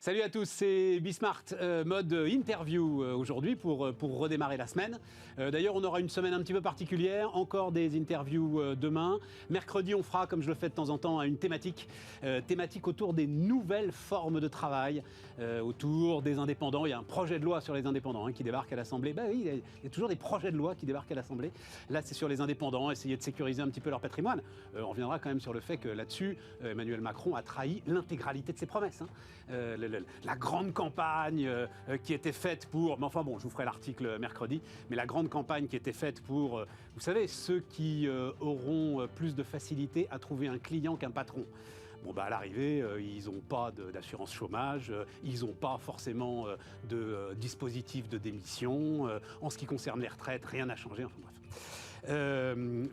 Salut à tous, c'est Bismart, mode interview aujourd'hui pour redémarrer la semaine. D'ailleurs, on aura une semaine un petit peu particulière, encore des interviews demain. Mercredi, on fera, comme je le fais de temps en temps, une thématique autour des nouvelles formes de travail, autour des indépendants. Il y a un projet de loi sur les indépendants qui débarque à l'Assemblée. Ben oui, il y a toujours des projets de loi qui débarquent à l'Assemblée. Là, c'est sur les indépendants, essayer de sécuriser un petit peu leur patrimoine. On reviendra quand même sur le fait que là-dessus, Emmanuel Macron a trahi l'intégralité de ses promesses. La grande campagne qui était faite pour... Mais enfin bon, je vous ferai l'article mercredi. Mais la grande campagne qui était faite pour, vous savez, ceux qui auront plus de facilité à trouver un client qu'un patron. Bon, bah à l'arrivée, ils n'ont pas d'assurance chômage, ils n'ont pas forcément de dispositif de démission. En ce qui concerne les retraites, rien n'a changé. Enfin bref.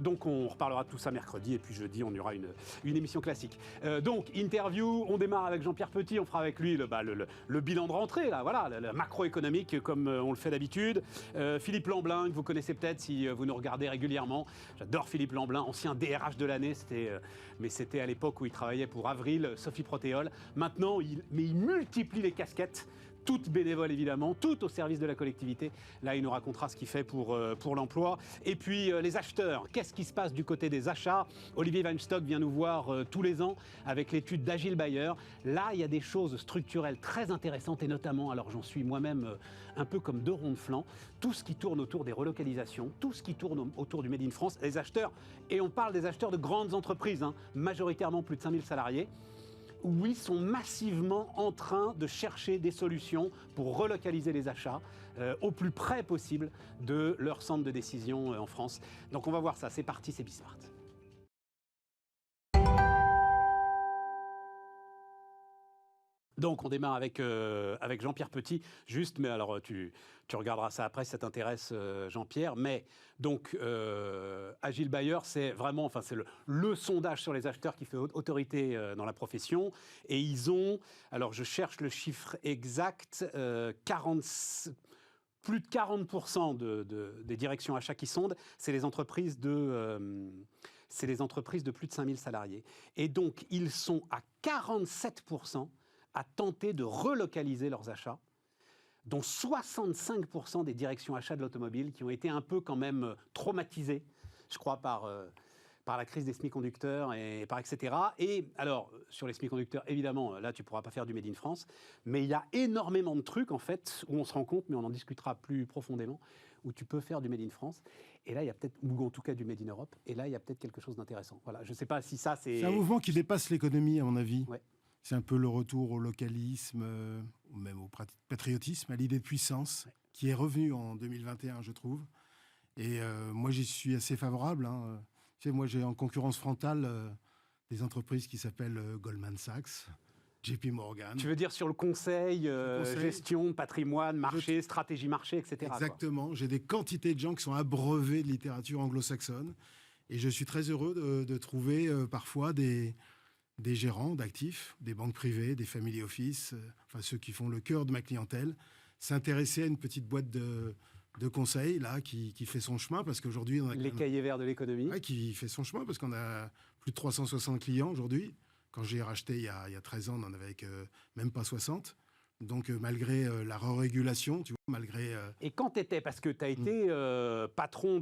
Donc on reparlera de tout ça mercredi et puis jeudi on y aura une émission classique. Donc interview, on démarre avec Jean-Pierre Petit, on fera avec lui le bilan de rentrée, là, voilà, la macroéconomique comme on le fait d'habitude. Philippe Lamblin, que vous connaissez peut-être si vous nous regardez régulièrement. J'adore Philippe Lamblin, ancien DRH de l'année, mais c'était à l'époque où il travaillait pour Avril, Sophie Protéol. Maintenant, il multiplie les casquettes. Toutes bénévoles évidemment, toutes au service de la collectivité. Là, il nous racontera ce qu'il fait pour l'emploi. Et puis les acheteurs, qu'est-ce qui se passe du côté des achats? Olivier Weinstock vient nous voir tous les ans avec l'étude d'Agile Buyer. Là, il y a des choses structurelles très intéressantes et notamment, alors j'en suis moi-même un peu comme deux ronds de flanc, tout ce qui tourne autour des relocalisations, tout ce qui tourne autour du Made in France, les acheteurs, et on parle des acheteurs de grandes entreprises, majoritairement plus de 5000 salariés, où ils sont massivement en train de chercher des solutions pour relocaliser les achats au plus près possible de leur centre de décision en France. Donc on va voir ça, c'est parti, c'est Bismart. Donc on démarre avec Jean-Pierre Petit, juste, mais alors tu regarderas ça après si ça t'intéresse Jean-Pierre, mais donc Agile Buyer c'est vraiment, enfin c'est le sondage sur les acheteurs qui fait autorité dans la profession et ils ont, alors je cherche le chiffre exact, plus de 40% des directions achats qui sondent, c'est les entreprises de plus de 5000 salariés. Et donc ils sont à 47% à tenter de relocaliser leurs achats, dont 65% des directions achats de l'automobile qui ont été un peu quand même traumatisées, je crois, par la crise des semi-conducteurs et par etc. Et alors, sur les semi-conducteurs, évidemment, là, tu ne pourras pas faire du Made in France, mais il y a énormément de trucs, en fait, où on se rend compte, mais on en discutera plus profondément, où tu peux faire du Made in France. Et là, il y a peut-être, ou en tout cas du Made in Europe, et là, il y a peut-être quelque chose d'intéressant. Voilà, je ne sais pas si ça, c'est... C'est un mouvement qui dépasse l'économie, à mon avis. Ouais. C'est un peu le retour au localisme, ou même au patriotisme, à l'idée de puissance, qui est revenue en 2021, je trouve. Et moi, j'y suis assez favorable. Tu sais, moi, j'ai en concurrence frontale des entreprises qui s'appellent Goldman Sachs, JP Morgan. Tu veux dire sur le conseil, gestion, patrimoine, marché, stratégie marché, etc. Exactement. Quoi. J'ai des quantités de gens qui sont abreuvés de littérature anglo-saxonne. Et je suis très heureux de trouver parfois des gérants d'actifs, des banques privées, des family office, enfin ceux qui font le cœur de ma clientèle, s'intéresser à une petite boîte de conseil là, qui fait son chemin, parce qu'aujourd'hui... on a les cahiers verts de l'économie. Ouais, qui fait son chemin, parce qu'on a plus de 360 clients aujourd'hui. Quand j'ai racheté il y a 13 ans, on n'en avait même pas 60. Donc malgré la re-régulation, tu vois, malgré... Et quand tu étais, parce que tu as été patron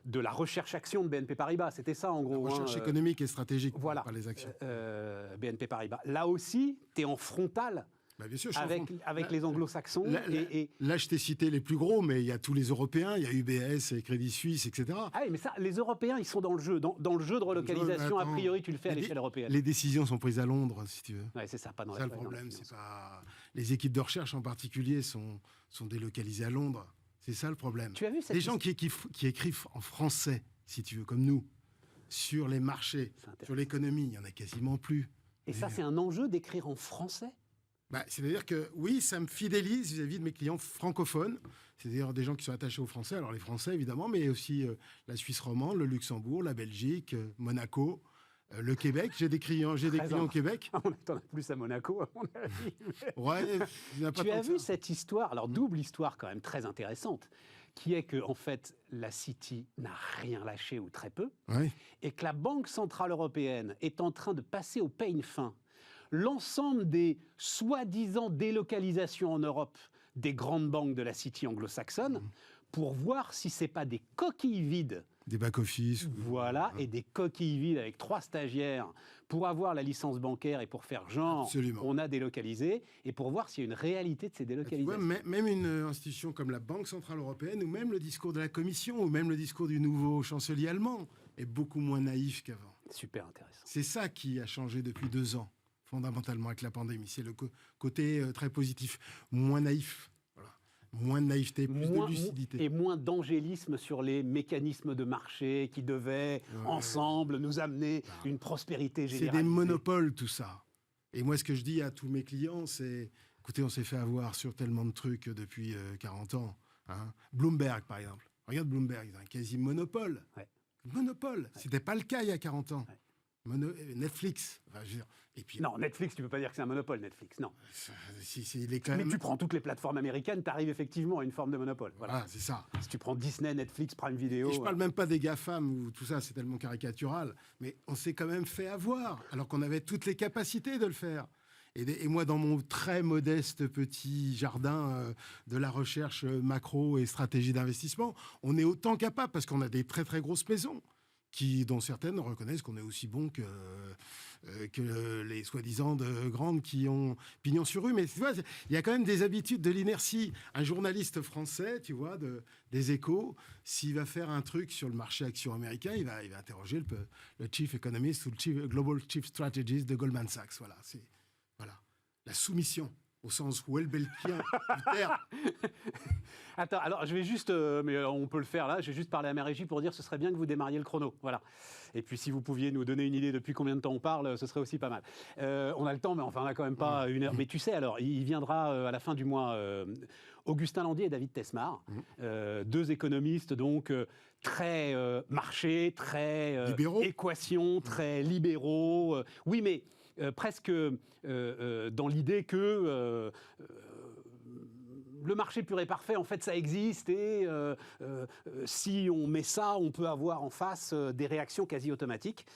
de la recherche-action de BNP Paribas, c'était ça en gros. La recherche économique et stratégique, voilà, pas les actions. BNP Paribas. Là aussi, tu es en frontal bah bien sûr, avec les anglo-saxons. Là, je t'ai cité les plus gros, mais il y a tous les Européens, il y a UBS, et Crédit Suisse, etc. Ah oui, mais ça, les Européens, ils sont dans le jeu. Dans le jeu de relocalisation, a priori, tu le fais à l'échelle européenne. Les décisions sont prises à Londres, si tu veux. Ouais, c'est ça, pas dans ça, le problème, c'est pas... Les équipes de recherche, en particulier, sont délocalisées à Londres. C'est ça, le problème. Tu as vu cette les gens qui écrivent en français, si tu veux, comme nous, sur les marchés, sur l'économie, il n'y en a quasiment plus. Et ça, c'est un enjeu d'écrire en français ? C'est-à-dire que, oui, ça me fidélise vis-à-vis de mes clients francophones, c'est-à-dire des gens qui sont attachés aux Français, alors les Français, évidemment, mais aussi la Suisse romande, le Luxembourg, la Belgique, Monaco, le Québec. J'ai des clients au Québec. On attend plus à Monaco, à mon avis. Ouais, tu as vu cette histoire, alors double histoire quand même très intéressante, qui est que, en fait, la City n'a rien lâché ou très peu, et que la Banque Centrale Européenne est en train de passer au peigne fin l'ensemble des soi-disant délocalisations en Europe des grandes banques de la City anglo-saxonne pour voir si c'est pas des coquilles vides. Des back-office. Voilà, et des coquilles vides avec 3 stagiaires pour avoir la licence bancaire et pour faire genre, Absolument. on a délocalisé, et pour voir s'il y a une réalité de ces Tu vois, délocalisations. même une institution comme la Banque Centrale Européenne, ou même le discours de la Commission, ou même le discours du nouveau chancelier allemand, est beaucoup moins naïf qu'avant. Super intéressant. C'est ça qui a changé depuis 2 ans, fondamentalement, avec la pandémie. C'est le côté très positif, moins naïf. Voilà. Moins de naïveté, plus de lucidité. Et moins d'angélisme sur les mécanismes de marché qui devaient, ensemble, nous amener une prospérité C'est généralisée. des monopoles, tout ça. Et moi, ce que je dis à tous mes clients, c'est, écoutez, on s'est fait avoir sur tellement de trucs depuis 40 ans. Hein. Bloomberg, par exemple. Regarde Bloomberg, ils ont un quasi-monopole. Ouais. Monopole. Ouais. C'était pas le cas il y a 40 ans. Ouais. Netflix. Enfin, je veux dire, et puis, Non, Netflix, tu peux pas dire que c'est un monopole, Netflix, non. il est quand Mais même... tu prends toutes les plateformes américaines, tu arrives effectivement à une forme de monopole. Voilà. Voilà, c'est ça. Si tu prends Disney, Netflix, Prime Video... Et je parle même pas des GAFAM où tout ça c'est tellement caricatural, mais on s'est quand même fait avoir, alors qu'on avait toutes les capacités de le faire. Et moi, dans mon très modeste petit jardin de la recherche macro et stratégie d'investissement, on est autant capable parce qu'on a des très très grosses maisons dont certaines reconnaissent qu'on est aussi bon que les soi-disant de grandes qui ont pignon sur rue. Mais tu vois, il y a quand même des habitudes de l'inertie. Un journaliste français, tu vois, des Échos, s'il va faire un truc sur le marché action américain, il va interroger le chief economist ou le global chief strategist de Goldman Sachs. Voilà, c'est la soumission au sens Houellebecquien du terme. Attends, alors je vais juste, mais on peut le faire là, je vais juste parler à ma régie pour dire que ce serait bien que vous démarriez le chrono. Voilà. Et puis si vous pouviez nous donner une idée depuis combien de temps on parle, ce serait aussi pas mal. On a le temps, mais enfin on n'a quand même pas 1 heure. Mais tu sais, alors, il viendra à la fin du mois Augustin Landier et David Tesmar, 2 économistes donc très marché, très libéraux. Équation, très libéraux. Oui, mais presque dans l'idée que le marché pur et parfait, en fait, ça existe et si on met ça, on peut avoir en face des réactions quasi automatiques.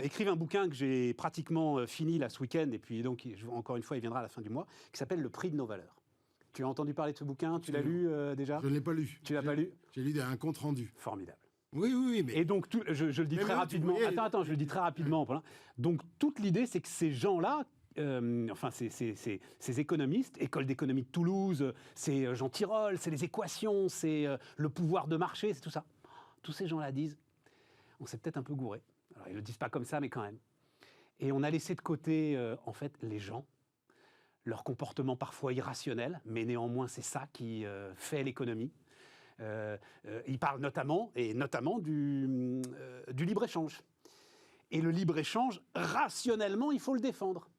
Écrivent un bouquin que j'ai pratiquement fini là ce week-end, et puis donc, encore une fois, il viendra à la fin du mois, qui s'appelle Le prix de nos valeurs. Tu as entendu parler de ce bouquin? Tu l'as lu déjà? Je ne l'ai pas lu. Tu l'as pas lu? J'ai lu un compte rendu. Formidable. Oui, mais... Et donc, je le dis très rapidement. Attends, je le dis très rapidement. Voilà. Donc, toute l'idée, c'est que ces gens-là, enfin, ces économistes, École d'économie de Toulouse, c'est Jean Tirole, c'est les équations, c'est le pouvoir de marché, c'est tout ça. Tous ces gens-là disent, on s'est peut-être un peu gouré. Alors, ils ne le disent pas comme ça, mais quand même. Et on a laissé de côté, en fait, les gens, leur comportement parfois irrationnel, mais néanmoins, c'est ça qui fait l'économie. Il parle notamment du libre-échange. Et le libre-échange, rationnellement, il faut le défendre.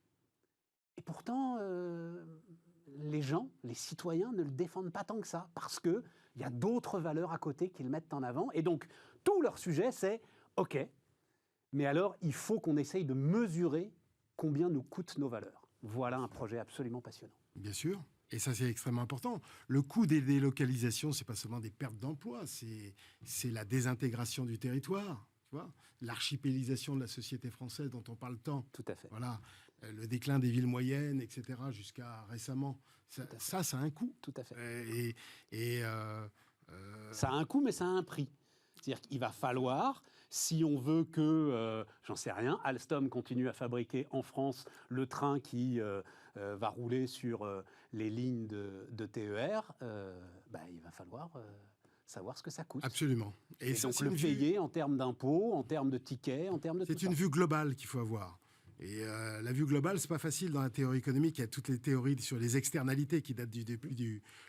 Et pourtant, les gens, les citoyens ne le défendent pas tant que ça, parce qu'il y a d'autres valeurs à côté qu'ils mettent en avant. Et donc, tout leur sujet, c'est « OK, mais alors, il faut qu'on essaye de mesurer combien nous coûtent nos valeurs. » Voilà un projet absolument passionnant. Bien sûr. Et ça, c'est extrêmement important. Le coût des délocalisations, c'est pas seulement des pertes d'emplois, c'est la désintégration du territoire, tu vois, l'archipélisation de la société française dont on parle tant. Tout à fait. Voilà, le déclin des villes moyennes, etc., jusqu'à récemment. Ça a un coût. Tout à fait. Ça a un coût, mais ça a un prix. C'est-à-dire qu'il va falloir, si on veut que, j'en sais rien, Alstom continue à fabriquer en France le train qui va rouler sur les lignes de TER, il va falloir savoir ce que ça coûte. Absolument. Et donc le payer en termes d'impôts, en termes de tickets, en termes de tout ça. C'est une vue globale qu'il faut avoir. Et la vue globale, c'est pas facile dans la théorie économique. Il y a toutes les théories sur les externalités qui datent du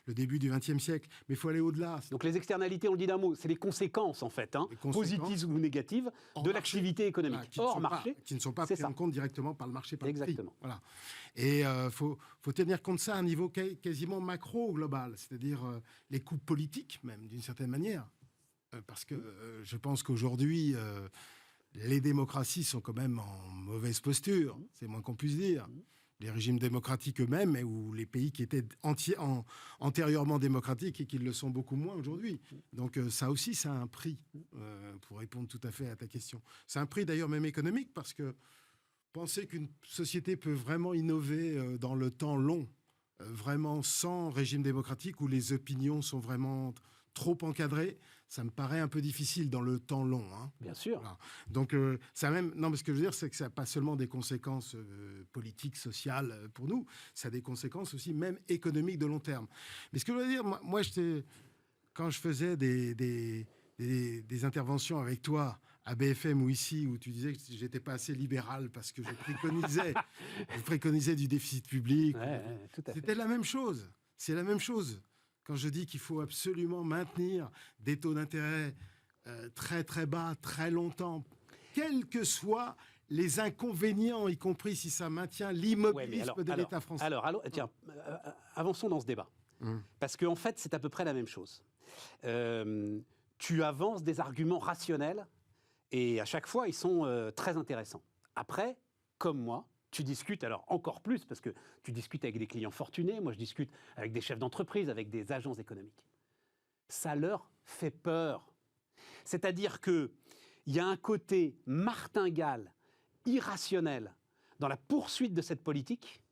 début du XXe siècle. Mais il faut aller au-delà. Donc les externalités, on le dit d'un mot, c'est les conséquences en fait, positives ou négatives, de l'activité économique. Hors marché, qui ne sont pas prises en compte directement par le marché. Exactement. Voilà. Et faut tenir compte de ça à un niveau quasiment macro global, c'est-à-dire les coûts politiques même, d'une certaine manière. Parce que je pense qu'aujourd'hui... les démocraties sont quand même en mauvaise posture, c'est moins qu'on puisse dire. Les régimes démocratiques eux-mêmes, ou les pays qui étaient antérieurement démocratiques et qui le sont beaucoup moins aujourd'hui. Donc ça aussi, ça a un prix, pour répondre tout à fait à ta question. C'est un prix d'ailleurs même économique, parce que Penser qu'une société peut vraiment innover dans le temps long, vraiment sans régime démocratique où les opinions sont vraiment trop encadrées, ça me paraît un peu difficile dans le temps long. Hein. Bien sûr. Voilà. Donc, ça même. Non, mais ce que je veux dire, c'est que ça n'a pas seulement des conséquences politiques, sociales pour nous, ça a des conséquences aussi, même économiques de long terme. Mais ce que je veux dire, moi quand je faisais des interventions avec toi à BFM ou ici, où tu disais que j'étais pas assez libéral parce que je préconisais du déficit public. Tout à fait. C'était la même chose. C'est la même chose. Quand je dis qu'il faut absolument maintenir des taux d'intérêt très très bas, très longtemps, quels que soient les inconvénients, y compris si ça maintient l'immobilisme de l'État français. Alors, tiens, avançons dans ce débat. Parce qu'en fait, c'est à peu près la même chose. Tu avances des arguments rationnels et à chaque fois, ils sont très intéressants. Après, comme moi, tu discutes, alors encore plus, parce que tu discutes avec des clients fortunés, moi je discute avec des chefs d'entreprise, avec des agences économiques. Ça leur fait peur. C'est-à-dire qu'il y a un côté martingale, irrationnel, dans la poursuite de cette politique,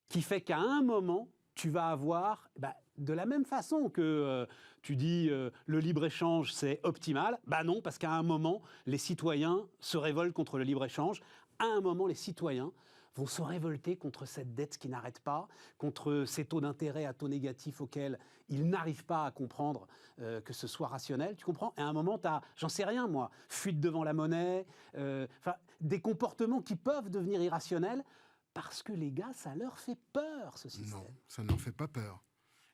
qui fait qu'à un moment, tu vas avoir, de la même façon que tu dis le libre-échange c'est optimal, non, parce qu'à un moment, les citoyens se révoltent contre le libre-échange. À un moment, les citoyens vont se révolter contre cette dette qui n'arrête pas, contre ces taux d'intérêt à taux négatifs auxquels ils n'arrivent pas à comprendre que ce soit rationnel. Tu comprends ? Et à un moment, tu as, j'en sais rien moi, fuite devant la monnaie, des comportements qui peuvent devenir irrationnels parce que les gars, ça leur fait peur, ce système. Non, ça ne leur fait pas peur.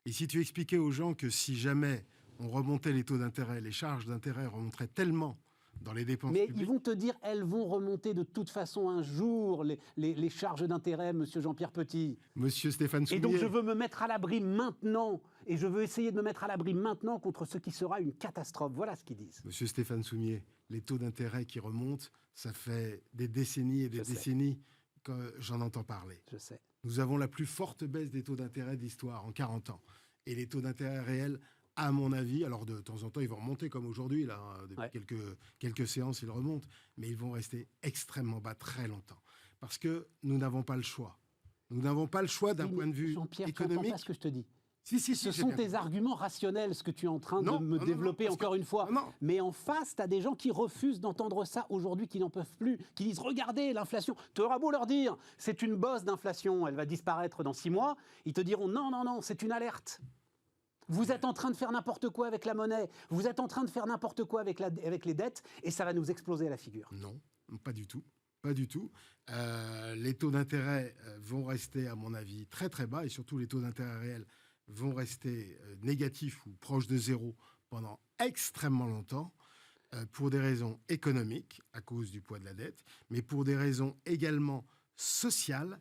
Et si tu expliquais aux gens que si jamais on remontait les taux d'intérêt, les charges d'intérêt remonteraient tellement dans les dépenses mais publiques... ils vont te dire, elles vont remonter de toute façon un jour, les charges d'intérêt, monsieur Jean-Pierre Petit. Monsieur Stéphane Soumier. Et donc je veux me mettre à l'abri maintenant, et je veux essayer de me mettre à l'abri maintenant contre ce qui sera une catastrophe. Voilà ce qu'ils disent. Monsieur Stéphane Soumier, les taux d'intérêt qui remontent, ça fait des décennies et des décennies que j'en entends parler. Je sais. Nous avons la plus forte baisse des taux d'intérêt d'histoire en 40 ans. Et les taux d'intérêt réels, à mon avis, alors de temps en temps, ils vont remonter comme aujourd'hui, là, depuis quelques séances, ils remontent, mais ils vont rester extrêmement bas très longtemps. Parce que nous n'avons pas le choix. Nous n'avons pas le choix d'un point de vue Jean-Pierre, économique. tu n'entends pas ce que je te dis. Si, ce sont tes arguments rationnels, ce que tu es en train de me développer encore une fois. Non. Mais en face, tu as des gens qui refusent d'entendre ça aujourd'hui, qui n'en peuvent plus, qui disent « Regardez, l'inflation ». Tu auras beau leur dire « C'est une bosse d'inflation, elle va disparaître dans 6 mois ». Ils te diront « Non, c'est une alerte ». Vous êtes en train de faire n'importe quoi avec la monnaie, vous êtes en train de faire n'importe quoi avec les dettes, et ça va nous exploser à la figure. Non, pas du tout. Pas du tout. Les taux d'intérêt vont rester, à mon avis, très très bas, et surtout les taux d'intérêt réels vont rester négatifs ou proches de zéro pendant extrêmement longtemps, pour des raisons économiques, à cause du poids de la dette, mais pour des raisons également sociales,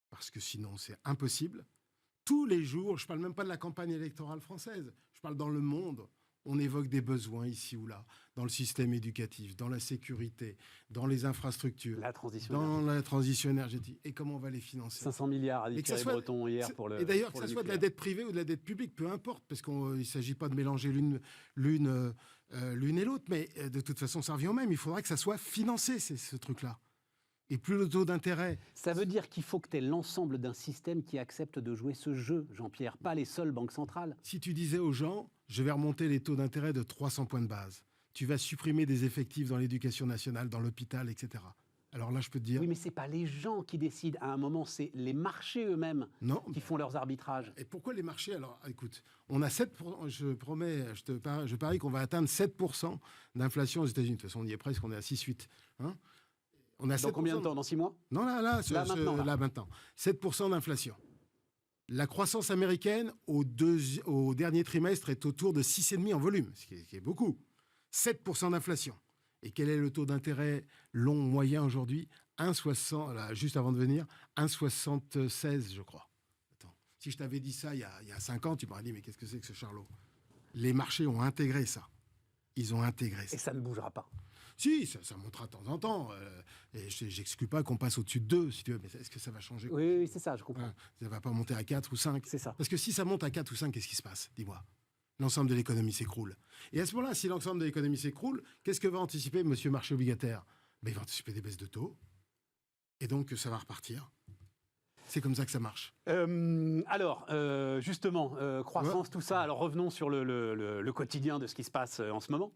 parce que sinon c'est impossible. Tous les jours, je ne parle même pas de la campagne électorale française, je parle dans le monde, on évoque des besoins ici ou là, dans le système éducatif, dans la sécurité, dans les infrastructures, dans la transition énergétique. Et comment on va les financer ? 500 milliards, a dit Thierry Breton hier pour le. Et d'ailleurs, que ce soit de la dette privée ou de la dette publique, peu importe, parce qu'il ne s'agit pas de mélanger l'une et l'autre, mais de toute façon, ça revient au même. Il faudra que ça soit financé, ce truc-là. Et plus le taux d'intérêt... Ça veut dire qu'il faut que tu aies l'ensemble d'un système qui accepte de jouer ce jeu, Jean-Pierre, pas les seules banques centrales. Si tu disais aux gens, je vais remonter les taux d'intérêt de 300 points de base, tu vas supprimer des effectifs dans l'éducation nationale, dans l'hôpital, etc. Alors là, je peux te dire... Oui, mais ce n'est pas les gens qui décident. À un moment, c'est les marchés eux-mêmes qui font leurs arbitrages. Et pourquoi les marchés ? Alors, écoute, on a 7%, je parie qu'on va atteindre 7% d'inflation aux États-Unis. De toute façon, on y est presque, on est à 6,8. Hein ? On a dans combien de temps ? Dans 6 mois ? Non, là, maintenant. 7% d'inflation. La croissance américaine, au dernier trimestre, est autour de 6,5% en volume, ce qui est beaucoup. 7% d'inflation. Et quel est le taux d'intérêt long moyen aujourd'hui ? 1,60, là, juste avant de venir, 1,76, je crois. Attends. Si je t'avais dit ça il y a 5 ans, tu m'aurais dit, mais qu'est-ce que c'est que ce charlot ? Les marchés ont intégré ça. Ils ont intégré ça. Et ça ne bougera pas. Si, ça montera de temps en temps. Et je n'exclus pas qu'on passe au-dessus de 2, si tu veux. Mais est-ce que ça va changer ? Oui, c'est ça, je comprends. Ça ne va pas monter à 4 ou 5. C'est ça. Parce que si ça monte à 4 ou 5, qu'est-ce qui se passe ? Dis-moi. L'ensemble de l'économie s'écroule. Et à ce moment-là, si l'ensemble de l'économie s'écroule, qu'est-ce que va anticiper monsieur marché obligataire ? Il va anticiper des baisses de taux. Et donc, ça va repartir. C'est comme ça que ça marche. Alors, justement, croissance, tout ça. Alors, revenons sur le quotidien de ce qui se passe en ce moment.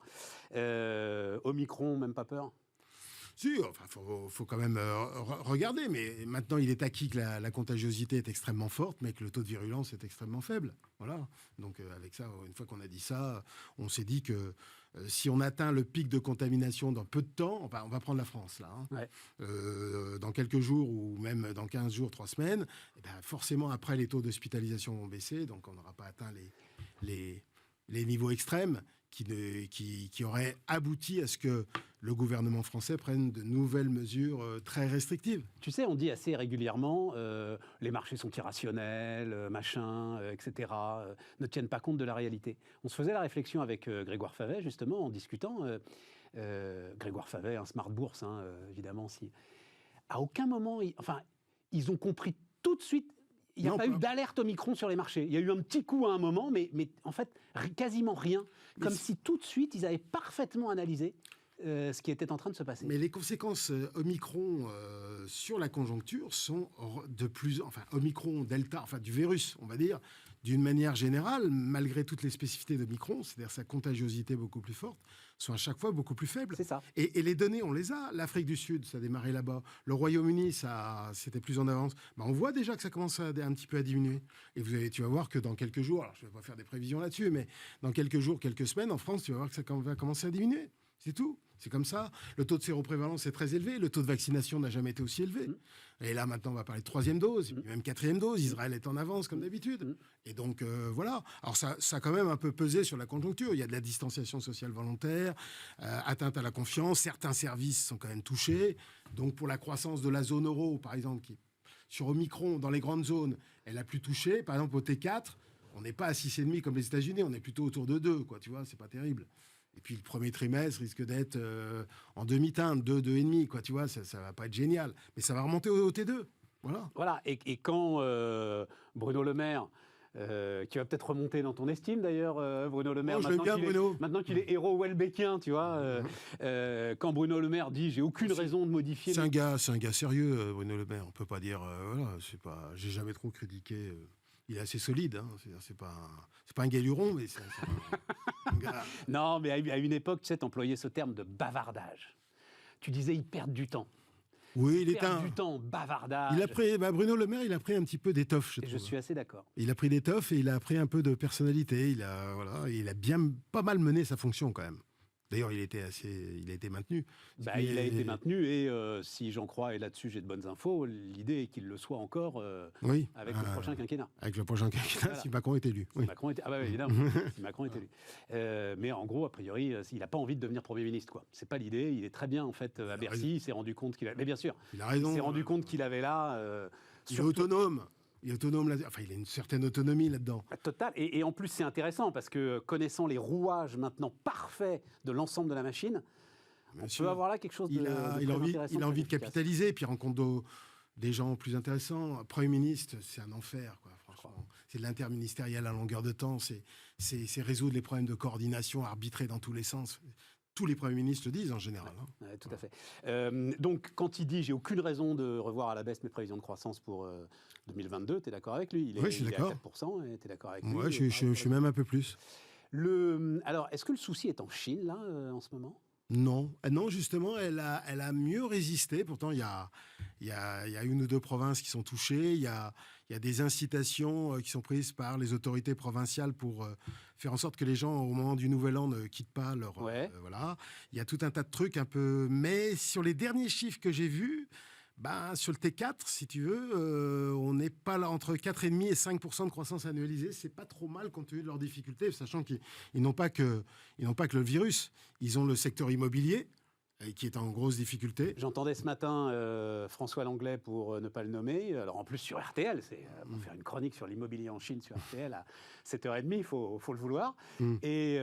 Omicron, même pas peur? Si, enfin, faut quand même regarder. Mais maintenant, il est acquis que la contagiosité est extrêmement forte, mais que le taux de virulence est extrêmement faible. Voilà. Donc, avec ça, une fois qu'on a dit ça, on s'est dit que si on atteint le pic de contamination dans peu de temps, on va prendre la France, là. Dans quelques jours ou même dans 15 jours, 3 semaines, eh ben, forcément, après, les taux d'hospitalisation vont baisser. Donc, on n'aura pas atteint les niveaux extrêmes qui auraient abouti à ce que le gouvernement français prenne de nouvelles mesures très restrictives. Tu sais, on dit assez régulièrement, les marchés sont irrationnels, etc., ne tiennent pas compte de la réalité. On se faisait la réflexion avec Grégoire Favet, justement, en discutant. Grégoire Favet, un smart bourse, évidemment. À aucun moment, ils ont compris tout de suite. Il n'y a pas eu d'alerte Omicron sur les marchés. Il y a eu un petit coup à un moment, mais en fait, quasiment rien. Comme si tout de suite, ils avaient parfaitement analysé ce qui était en train de se passer. Mais les conséquences Omicron sur la conjoncture sont Omicron, Delta, du virus, on va dire, d'une manière générale, malgré toutes les spécificités d'Omicron, c'est-à-dire sa contagiosité beaucoup plus forte, sont à chaque fois beaucoup plus faibles. C'est ça. Et les données, on les a. L'Afrique du Sud, ça a démarré là-bas. Le Royaume-Uni, c'était plus en avance. On voit déjà que ça commence un petit peu à diminuer. Et tu vas voir que dans quelques jours, alors je ne vais pas faire des prévisions là-dessus, mais dans quelques jours, quelques semaines, en France, tu vas voir que ça va commencer à diminuer. C'est tout. C'est comme ça. Le taux de séroprévalence est très élevé. Le taux de vaccination n'a jamais été aussi élevé. Et là, maintenant, on va parler de 3e dose, même 4e dose. Israël est en avance, comme d'habitude. Et donc, voilà. Alors, ça a quand même un peu pesé sur la conjoncture. Il y a de la distanciation sociale volontaire, atteinte à la confiance. Certains services sont quand même touchés. Donc, pour la croissance de la zone euro, par exemple, qui, sur Omicron, dans les grandes zones, elle a plus touché. Par exemple, au T4, on n'est pas à 6,5 comme les États-Unis. On est plutôt autour de 2, quoi. Tu vois, c'est pas terrible. Et puis le premier trimestre risque d'être en demi-teinte, 2,5, quoi, tu vois, ça va pas être génial. Mais ça va remonter au T2, voilà. Voilà, et quand Bruno Le Maire, qui va peut-être remonter dans ton estime d'ailleurs, Bruno Le Maire, maintenant qu'il est héros Welbeckien, tu vois, quand Bruno Le Maire dit « j'ai aucune raison de modifier ». C'est un gars sérieux, Bruno Le Maire, on peut pas dire, j'ai jamais trop critiqué... Il est assez solide, hein. C'est pas un galuron, mais c'est un gars... Non, mais à une époque, tu sais, t'employais ce terme de bavardage. Tu disais, ils perdent du temps. Oui, il perd du temps, bavardage. Bruno Le Maire, il a pris un petit peu d'étoffe, je suis assez d'accord. Il a pris d'étoffe et il a pris un peu de personnalité. Il a pas mal mené sa fonction, quand même. D'ailleurs, il a été maintenu. Il a été maintenu et si j'en crois, et là-dessus j'ai de bonnes infos, l'idée est qu'il le soit encore avec le prochain quinquennat. Avec le prochain quinquennat, voilà. Si Macron est élu. Oui. Évidemment, si Macron est élu. Mais en gros, a priori, il n'a pas envie de devenir Premier ministre, quoi. C'est pas l'idée. Il est très bien, en fait, à Bercy. Il s'est rendu compte qu'il avait... Mais bien sûr, il a raison. Il s'est rendu compte qu'il avait là... il est autonome. Il est autonome là-dedans. Enfin, il a une certaine autonomie là-dedans. Total. Et en plus, c'est intéressant parce que connaissant les rouages maintenant parfaits de l'ensemble de la machine, on peut avoir là quelque chose de très intéressant. Il a envie de capitaliser, puis il rencontre des gens plus intéressants. Premier ministre, c'est un enfer, quoi, franchement. C'est de l'interministériel à longueur de temps. C'est résoudre les problèmes de coordination, arbitrer dans tous les sens. Tous les premiers ministres le disent en général. Ouais, tout à fait. Donc, quand il dit « j'ai aucune raison de revoir à la baisse mes prévisions de croissance pour 2022 », tu es d'accord avec lui? Oui, je suis d'accord. Il est à 4%, et tu es d'accord avec lui? Oui, je suis même un peu plus. Alors, est-ce que le souci est en Chine, là, en ce moment? Non, justement, elle a mieux résisté. Pourtant, il y a une ou deux provinces qui sont touchées. Il y a des incitations qui sont prises par les autorités provinciales pour faire en sorte que les gens, au moment du Nouvel An, ne quittent pas leur... voilà. Il y a tout un tas de trucs un peu... Mais sur les derniers chiffres que j'ai vus, sur le T4, si tu veux, on n'est pas là entre 4,5 et 5% de croissance annualisée. C'est pas trop mal compte tenu de leurs difficultés, sachant qu'ils n'ont pas que le virus. Ils ont le secteur immobilier, qui est en grosse difficulté. J'entendais ce matin François Langlais, pour ne pas le nommer, alors en plus sur RTL, c'est pour faire une chronique sur l'immobilier en Chine sur RTL à 7h30, il faut le vouloir. Et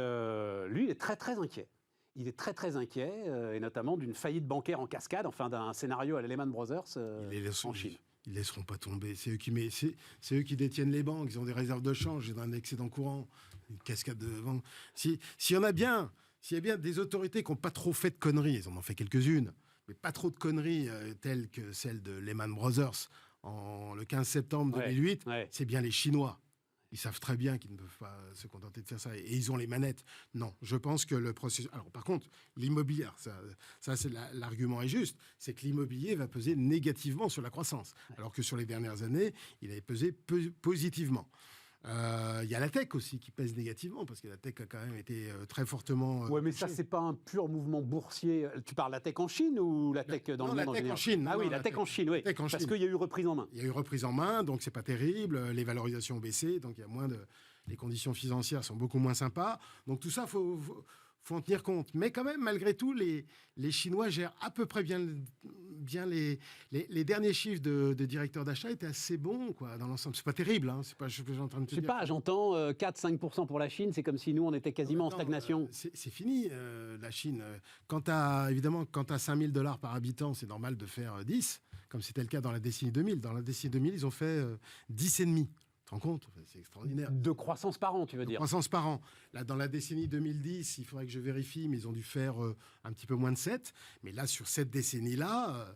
lui, il est très très inquiet. Il est très très inquiet, et notamment d'une faillite bancaire en cascade, enfin d'un scénario à Lehman Brothers en Chine. Ils ne laisseront pas tomber. C'est eux qui détiennent les banques, ils ont des réserves de change, ils ont un excédent courant, une cascade de vente. S'il y a bien des autorités qui n'ont pas trop fait de conneries, ils en ont fait quelques-unes, mais pas trop de conneries telles que celle de Lehman Brothers le 15 septembre 2008, c'est bien les Chinois. Ils savent très bien qu'ils ne peuvent pas se contenter de faire ça. Et ils ont les manettes. Non, je pense que le processus... Alors, par contre, l'immobilier, ça c'est l'argument est juste, c'est que l'immobilier va peser négativement sur la croissance. Alors que sur les dernières années, il avait pesé positivement. Il y a la tech aussi qui pèse négativement, parce que la tech a quand même été très fortement... Oui, mais ça, c'est pas un pur mouvement boursier. Tu parles de la tech en Chine ou la tech dans le monde en général ? La tech en Chine. Ah oui, la tech en Chine, oui. Parce qu'il y a eu reprise en main. Il y a eu reprise en main, donc c'est pas terrible. Les valorisations ont baissé, donc il y a moins de... Les conditions financières sont beaucoup moins sympas. Donc tout ça, faut en tenir compte. Mais quand même, malgré tout, les Chinois gèrent à peu près bien les derniers chiffres de directeurs d'achat étaient assez bons, quoi, dans l'ensemble. C'est pas terrible, hein. C'est pas, je suis en train de te dire. Je sais pas, j'entends 4-5% pour la Chine, c'est comme si nous, on était quasiment en stagnation. C'est fini, la Chine. Évidemment, quand tu as $5 000 par habitant, c'est normal de faire 10, comme c'était le cas dans la décennie 2000. Dans la décennie 2000, ils ont fait 10,5. Tu te rends compte ? C'est extraordinaire. De croissance par an, tu veux dire ? De croissance par an. Là, dans la décennie 2010, il faudrait que je vérifie, mais ils ont dû faire un petit peu moins de 7. Mais là, sur cette décennie-là,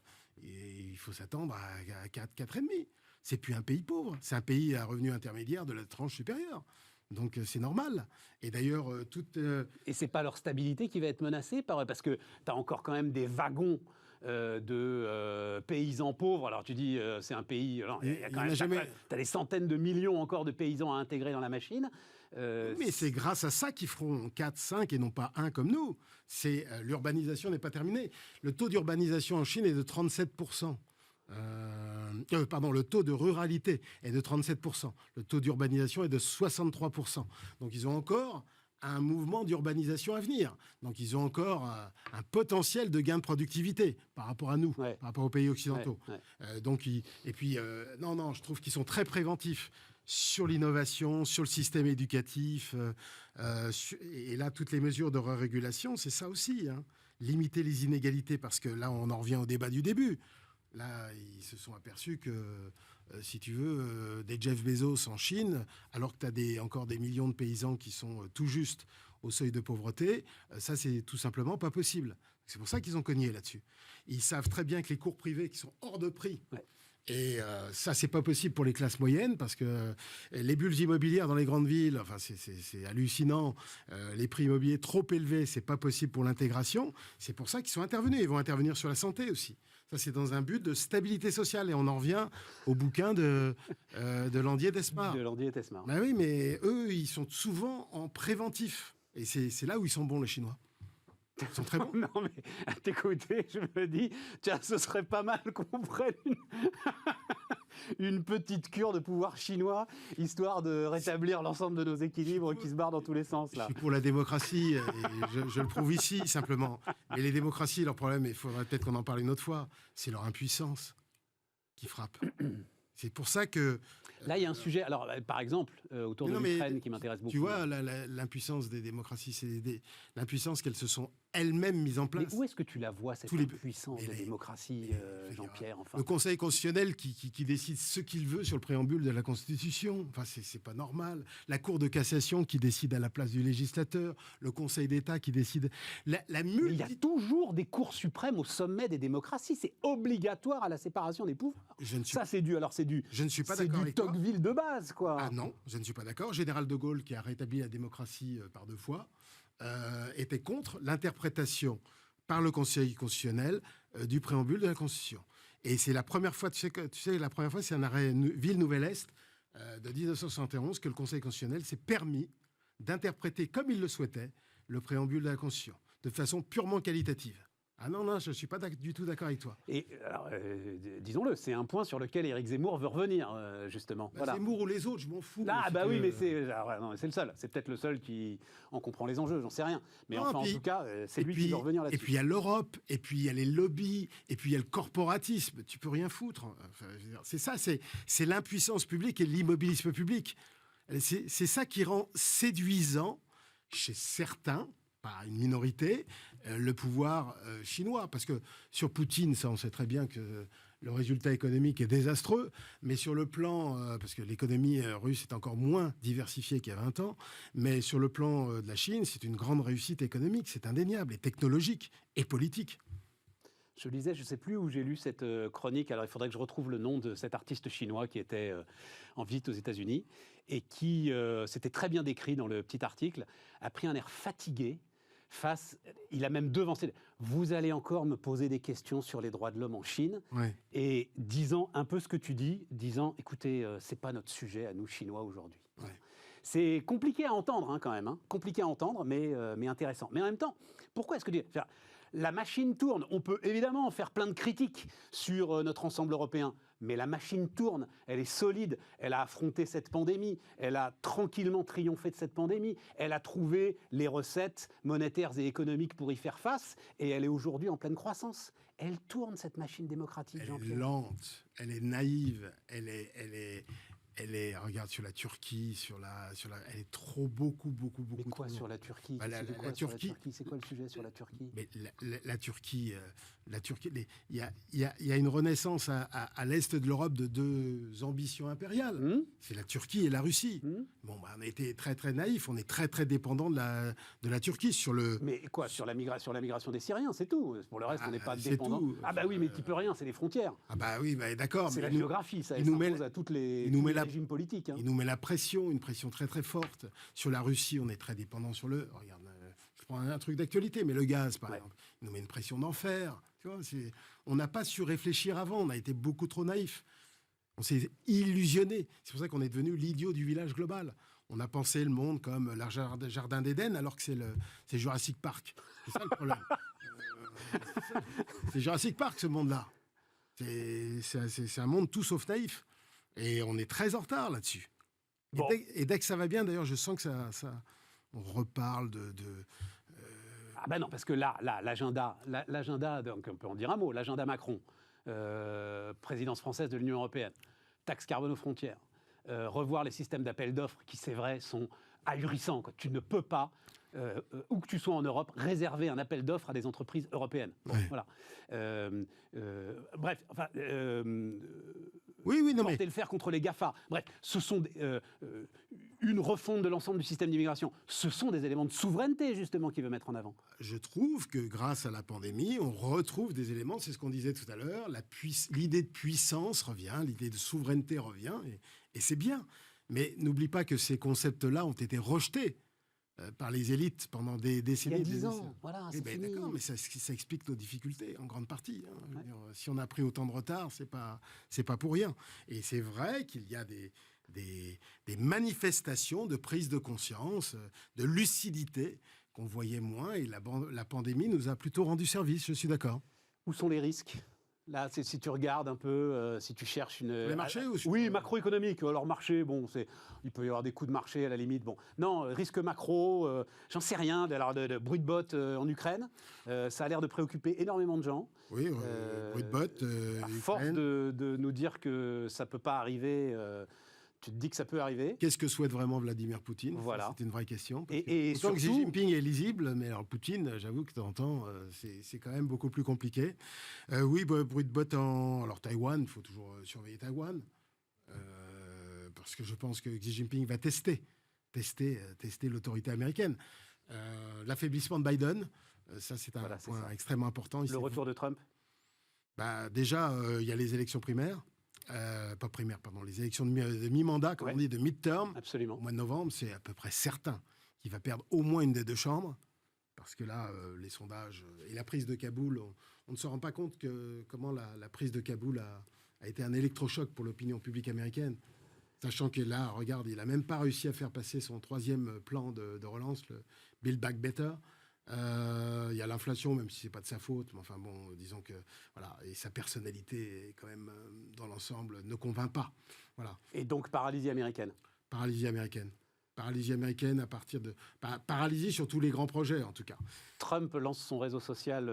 il faut s'attendre à 4,5. C'est plus un pays pauvre. C'est un pays à revenu intermédiaire de la tranche supérieure. Donc, c'est normal. Et d'ailleurs, Et c'est pas leur stabilité qui va être menacée parce que tu as encore quand même des wagons de paysans pauvres. Alors tu dis c'est un pays... T'as des centaines de millions encore de paysans à intégrer dans la machine. Mais c'est grâce à ça qu'ils feront 4, 5 et non pas 1 comme nous. L'urbanisation n'est pas terminée. Le taux d'urbanisation en Chine est de 37%. Le taux de ruralité est de 37%. Le taux d'urbanisation est de 63%. Donc ils ont encore un mouvement d'urbanisation à venir. Donc, ils ont encore un potentiel de gain de productivité par rapport à nous, par rapport aux pays occidentaux. Je trouve qu'ils sont très préventifs sur l'innovation, sur le système éducatif. Et là, toutes les mesures de régulation, c'est ça aussi. Hein. Limiter les inégalités, parce que là, on en revient au débat du début. Là, ils se sont aperçus que, si tu veux, des Jeff Bezos en Chine, alors que tu as encore des millions de paysans qui sont tout juste au seuil de pauvreté, ça, c'est tout simplement pas possible. C'est pour ça qu'ils ont cogné là-dessus. Ils savent très bien que les cours privés qui sont hors de prix, et ça, c'est pas possible pour les classes moyennes, parce que les bulles immobilières dans les grandes villes, enfin, c'est hallucinant. Les prix immobiliers trop élevés, c'est pas possible pour l'intégration. C'est pour ça qu'ils sont intervenus. Ils vont intervenir sur la santé aussi. Ça, c'est dans un but de stabilité sociale. Et on en revient au bouquin de Landier Desmar. De Landier Desmar. Ben oui, mais eux, ils sont souvent en préventif. Et c'est là où ils sont bons, les Chinois. Ils sont très bons. Non, mais à t'écouter, je me dis, tiens, ce serait pas mal qu'on prenne une petite cure de pouvoir chinois, histoire de rétablir l'ensemble de nos équilibres qui se barrent dans tous les sens. Là. Je suis pour la démocratie, et je le prouve ici, simplement. Mais les démocraties, leur problème, il faudrait peut-être qu'on en parle une autre fois, c'est leur impuissance qui frappe. C'est pour ça que... Là, il y a un sujet, alors par exemple, autour de l'Ukraine qui m'intéresse beaucoup. Tu vois, l'impuissance des démocraties, c'est l'impuissance qu'elles se sont elles-mêmes mises en place. Mais où est-ce que tu la vois, cette impuissance des démocraties, Jean-Pierre, enfin ? Le Conseil constitutionnel qui décide ce qu'il veut sur le préambule de la Constitution, enfin, c'est pas normal. La Cour de cassation qui décide à la place du législateur, le Conseil d'État qui décide... Il y a toujours des cours suprêmes au sommet des démocraties, c'est obligatoire à la séparation des pouvoirs. Je ne suis pas d'accord avec toi. Tocqueville de base, quoi. Ah non, je ne suis pas d'accord. Général de Gaulle, qui a rétabli la démocratie par 2 fois, était contre l'interprétation par le Conseil constitutionnel du préambule de la Constitution. Et c'est la première fois, la première fois, c'est un arrêt Ville-Nouvelle-Est de 1971 que le Conseil constitutionnel s'est permis d'interpréter comme il le souhaitait le préambule de la Constitution, de façon purement qualitative. Ah non, je ne suis pas du tout d'accord avec toi. Et alors, disons-le, c'est un point sur lequel Éric Zemmour veut revenir, justement. Voilà. Zemmour ou les autres, je m'en fous. Ah, bah oui, mais c'est le seul. C'est peut-être le seul qui en comprend les enjeux, j'en sais rien. Mais en tout cas, c'est lui qui veut revenir là-dessus. Et puis il y a l'Europe, et puis il y a les lobbies, et puis il y a le corporatisme. Tu peux rien foutre. Enfin, c'est ça, c'est l'impuissance publique et l'immobilisme public. C'est ça qui rend séduisant chez certains, pas une minorité, le pouvoir chinois. Parce que sur Poutine, ça on sait très bien que le résultat économique est désastreux, mais sur le plan, parce que l'économie russe est encore moins diversifiée qu'il y a 20 ans, mais sur le plan de la Chine, c'est une grande réussite économique, c'est indéniable, et technologique, et politique. Je lisais, je ne sais plus où j'ai lu cette chronique, alors il faudrait que je retrouve le nom de cet artiste chinois qui était en visite aux États-Unis et qui, c'était très bien décrit dans le petit article, a pris un air fatigué il a même devancé, vous allez encore me poser des questions sur les droits de l'homme en Chine, Ouais. et disant un peu ce que tu dis, disant, écoutez, c'est pas notre sujet à nous Chinois aujourd'hui. Ouais. C'est compliqué à entendre quand même, compliqué à entendre, mais intéressant. Mais en même temps, pourquoi est-ce que la machine tourne? On peut évidemment faire plein de critiques sur notre ensemble européen, mais la machine tourne, elle est solide, elle a affronté cette pandémie, elle a tranquillement triomphé de cette pandémie, elle a trouvé les recettes monétaires et économiques pour y faire face, et elle est aujourd'hui en pleine croissance. Elle tourne, cette machine démocratique, Elle est Jean-Pierre. lente, elle est naïve, regarde sur la Turquie, elle est beaucoup. Mais quoi trop sur la Turquie? Bah, la Turquie, c'est quoi le sujet sur la Turquie? Mais la Turquie, il y a une renaissance à l'est de l'Europe de deux ambitions impériales. C'est la Turquie et la Russie. Bon, bah, on a été très très naïfs, on est très très dépendant de la Turquie sur le. Mais quoi, sur la migration des Syriens, c'est tout. Pour le reste, on n'est pas c'est dépendant. tout. Ah bah oui, mais tu peux rien, c'est les frontières. Ah bah oui, bah, d'accord. C'est mais la géographie, ça il nous s'impose à tous les régimes politiques. Il nous met la pression, une pression très très forte. Sur la Russie, on est très dépendant sur le. Regarde, je prends un truc d'actualité, mais le gaz, par exemple, il nous met une pression d'enfer. Tu vois, on n'a pas su réfléchir avant, on a été beaucoup trop naïfs. On s'est illusionné. C'est pour ça qu'on est devenu l'idiot du village global. On a pensé le monde comme le jardin d'Éden, alors que c'est Jurassic Park. C'est ça le problème. C'est Jurassic Park, ce monde-là. C'est un monde tout sauf naïf. Et on est très en retard là-dessus. Bon. Et dès que ça va bien, d'ailleurs, je sens que on reparle Ah ben non, parce que là, l'agenda, donc on peut en dire un mot, l'agenda Macron, présidence française de l'Union européenne, taxe carbone aux frontières, revoir les systèmes d'appel d'offres qui, c'est vrai, sont ahurissants. Quoi. Tu ne peux pas, où que tu sois en Europe, réserver un appel d'offres à des entreprises européennes. Bon, Ouais. voilà. Bref, enfin... Oui, non, porter le fer contre les GAFA. Bref, ce sont une refonte de l'ensemble du système d'immigration. Ce sont des éléments de souveraineté, justement, qu'il veut mettre en avant. Je trouve que grâce à la pandémie, on retrouve des éléments, c'est ce qu'on disait tout à l'heure, l'idée de puissance revient, l'idée de souveraineté revient, et c'est bien. Mais n'oublie pas que ces concepts-là ont été rejetés par les élites pendant des décennies. Il y a 10 ans, voilà, c'est fini. D'accord, mais ça explique nos difficultés, en grande partie. Je veux dire, si on a pris autant de retard, c'est pas pour rien. Et c'est vrai qu'il y a des manifestations de prise de conscience, de lucidité qu'on voyait moins, et la pandémie nous a plutôt rendu service, je suis d'accord. Où sont les risques ? Là, si tu regardes un peu, si tu cherches une... Les marchés ou Oui, macroéconomique. Alors, marché, bon, il peut y avoir des coups de marché à la limite. Bon. Non, risque macro, j'en sais rien. Alors, de bruit de bottes en Ukraine, ça a l'air de préoccuper énormément de gens. Oui, bruit de bottes. À force de nous dire que ça ne peut pas arriver... tu te dis que ça peut arriver. Qu'est-ce que souhaite vraiment Vladimir Poutine ? Voilà. C'est une vraie question. Et autant surtout, que Xi Jinping est lisible, mais alors Poutine, j'avoue que de temps en temps, c'est quand même beaucoup plus compliqué. Oui, bruit de bottes alors Taïwan, il faut toujours surveiller Taïwan. Parce que je pense que Xi Jinping va tester l'autorité américaine. L'affaiblissement de Biden, ça c'est un point extrêmement important. Le retour de Trump ? Déjà, il y a les élections primaires. Pas primaire, pardon, les élections de mi-mandat, comme on dit, de mid-term. Absolument. Au mois de novembre, c'est à peu près certain qu'il va perdre au moins une des deux chambres, parce que là, les sondages et la prise de Kaboul, on ne se rend pas compte comment la prise de Kaboul a été un électrochoc pour l'opinion publique américaine, sachant que là, regarde, il n'a même pas réussi à faire passer son troisième plan de relance, le Build Back Better. Il y a l'inflation, même si c'est pas de sa faute, mais enfin bon, disons que voilà, et sa personnalité quand même dans l'ensemble ne convainc pas, voilà. Et donc paralysie américaine. Paralysie américaine à partir de paralysie sur tous les grands projets en tout cas. Trump lance son réseau social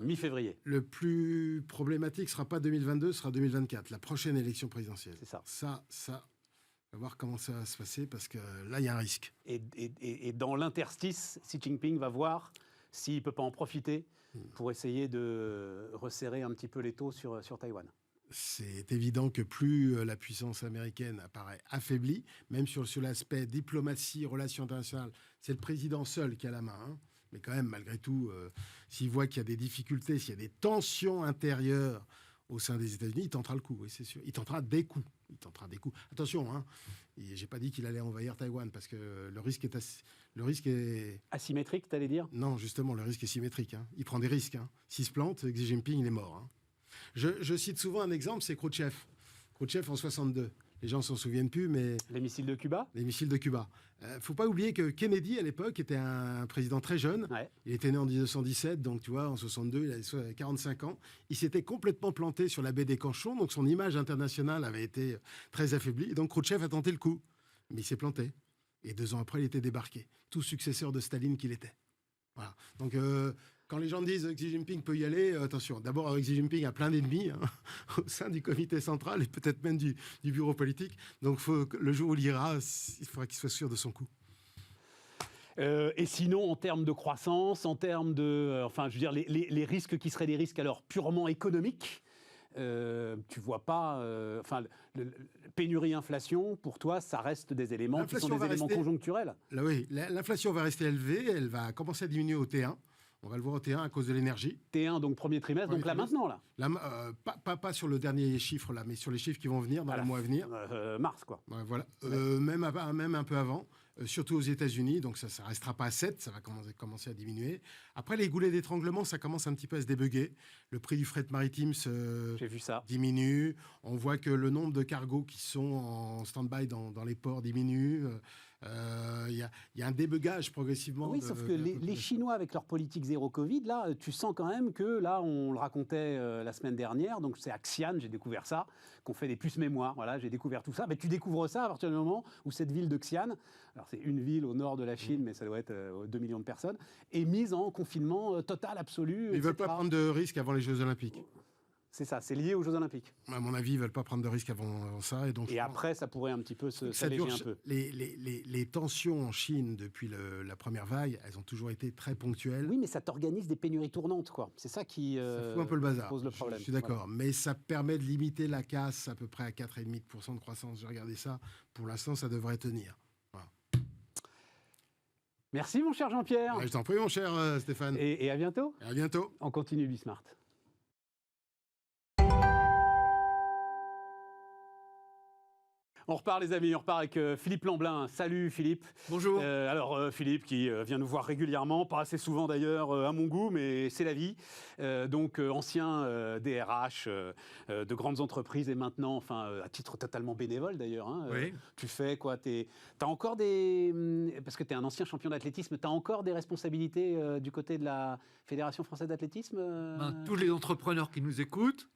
mi-février. Le plus problématique sera pas 2022, sera 2024, la prochaine élection présidentielle. C'est ça. Ça. On va voir comment ça va se passer, parce que là, il y a un risque. Et dans l'interstice, Xi Jinping va voir s'il ne peut pas en profiter pour essayer de resserrer un petit peu les taux sur Taïwan. C'est évident que plus la puissance américaine apparaît affaiblie, même sur l'aspect diplomatie, relations internationales, c'est le président seul qui a la main. Mais quand même, malgré tout, s'il voit qu'il y a des difficultés, s'il y a des tensions intérieures au sein des États-Unis, il tentera le coup, oui, c'est sûr. Il tentera des coups. Attention, hein, j'ai pas dit qu'il allait envahir Taïwan, parce que le risque est... Asymétrique, t'allais dire? Non, justement, le risque est symétrique. Hein. Il prend des risques. Hein. S'il se plante, Xi Jinping, il est mort. Hein. Je cite souvent un exemple, c'est Khrouchtchev. Khrouchtchev en 62. Les gens s'en souviennent plus, mais... Les missiles de Cuba? Les missiles de Cuba. Faut pas oublier que Kennedy, à l'époque, était un président très jeune. Ouais. Il était né en 1917, donc tu vois, en 62, il avait 45 ans. Il s'était complètement planté sur la baie des Canchons, donc son image internationale avait été très affaiblie. Donc Khrouchtchev a tenté le coup, mais il s'est planté. Et 2 ans après, il était débarqué. Tout successeur de Staline qu'il était. Voilà. Donc, quand les gens disent Xi Jinping peut y aller, attention. D'abord, Xi Jinping a plein d'ennemis hein, au sein du comité central et peut-être même du bureau politique. Donc, le jour où il ira, il faudra qu'il soit sûr de son coup. Et sinon, en termes de croissance, en termes de... enfin, je veux dire, les risques qui seraient des risques alors purement économiques, tu vois pas... enfin, pénurie, inflation, pour toi, ça reste des éléments qui sont des éléments conjoncturels. Là, oui, l'inflation va rester élevée, elle va commencer à diminuer au T1. On va le voir au T1 à cause de l'énergie. T1, donc premier trimestre, donc là maintenant, là. Pas sur le dernier chiffre, là, mais sur les chiffres qui vont venir dans les mois à venir. Mars, quoi. Voilà. Même un peu avant. Surtout aux États-Unis, donc ça ne restera pas à 7, ça va commencer à diminuer. Après, les goulets d'étranglement, ça commence un petit peu à se débugger. Le prix du fret maritime diminue. On voit que le nombre de cargos qui sont en stand-by dans les ports diminue. Il y a un débugage progressivement. Oui, sauf que les Chinois, avec leur politique zéro Covid, là, tu sens quand même que, là, on le racontait la semaine dernière, donc c'est à Xi'an, j'ai découvert ça, qu'on fait des puces mémoire, voilà, j'ai découvert tout ça. Mais tu découvres ça à partir du moment où cette ville de Xi'an, alors c'est une ville au nord de la Chine, mais ça doit être 2 millions de personnes, est mise en confinement total, absolu. Ils ne veulent pas prendre de risques avant les Jeux Olympiques. C'est ça, c'est lié aux Jeux Olympiques. À mon avis, ils ne veulent pas prendre de risques avant ça. Et après, ça pourrait un petit peu s'alléger un peu. Les tensions en Chine depuis la première vague, elles ont toujours été très ponctuelles. Oui, mais ça t'organise des pénuries tournantes, quoi. C'est ça qui ça fout un peu le bazar. Pose le problème. Je suis d'accord, voilà. Mais ça permet de limiter la casse à peu près à 4,5% de croissance. J'ai regardé ça. Pour l'instant, ça devrait tenir. Voilà. Merci, mon cher Jean-Pierre. Je t'en prie, mon cher Stéphane. Et à bientôt. À bientôt. On continue Bismart. On repart les amis, on repart avec Philippe Lamblin. Salut Philippe. Bonjour. Alors Philippe qui vient nous voir régulièrement, pas assez souvent d'ailleurs à mon goût, mais c'est la vie. Donc ancien DRH de grandes entreprises et maintenant, enfin à titre totalement bénévole d'ailleurs. Hein, oui. Tu fais quoi? T'as encore des... Parce que tu es un ancien champion d'athlétisme, tu as encore des responsabilités du côté de la Fédération française d'athlétisme Tous les entrepreneurs qui nous écoutent,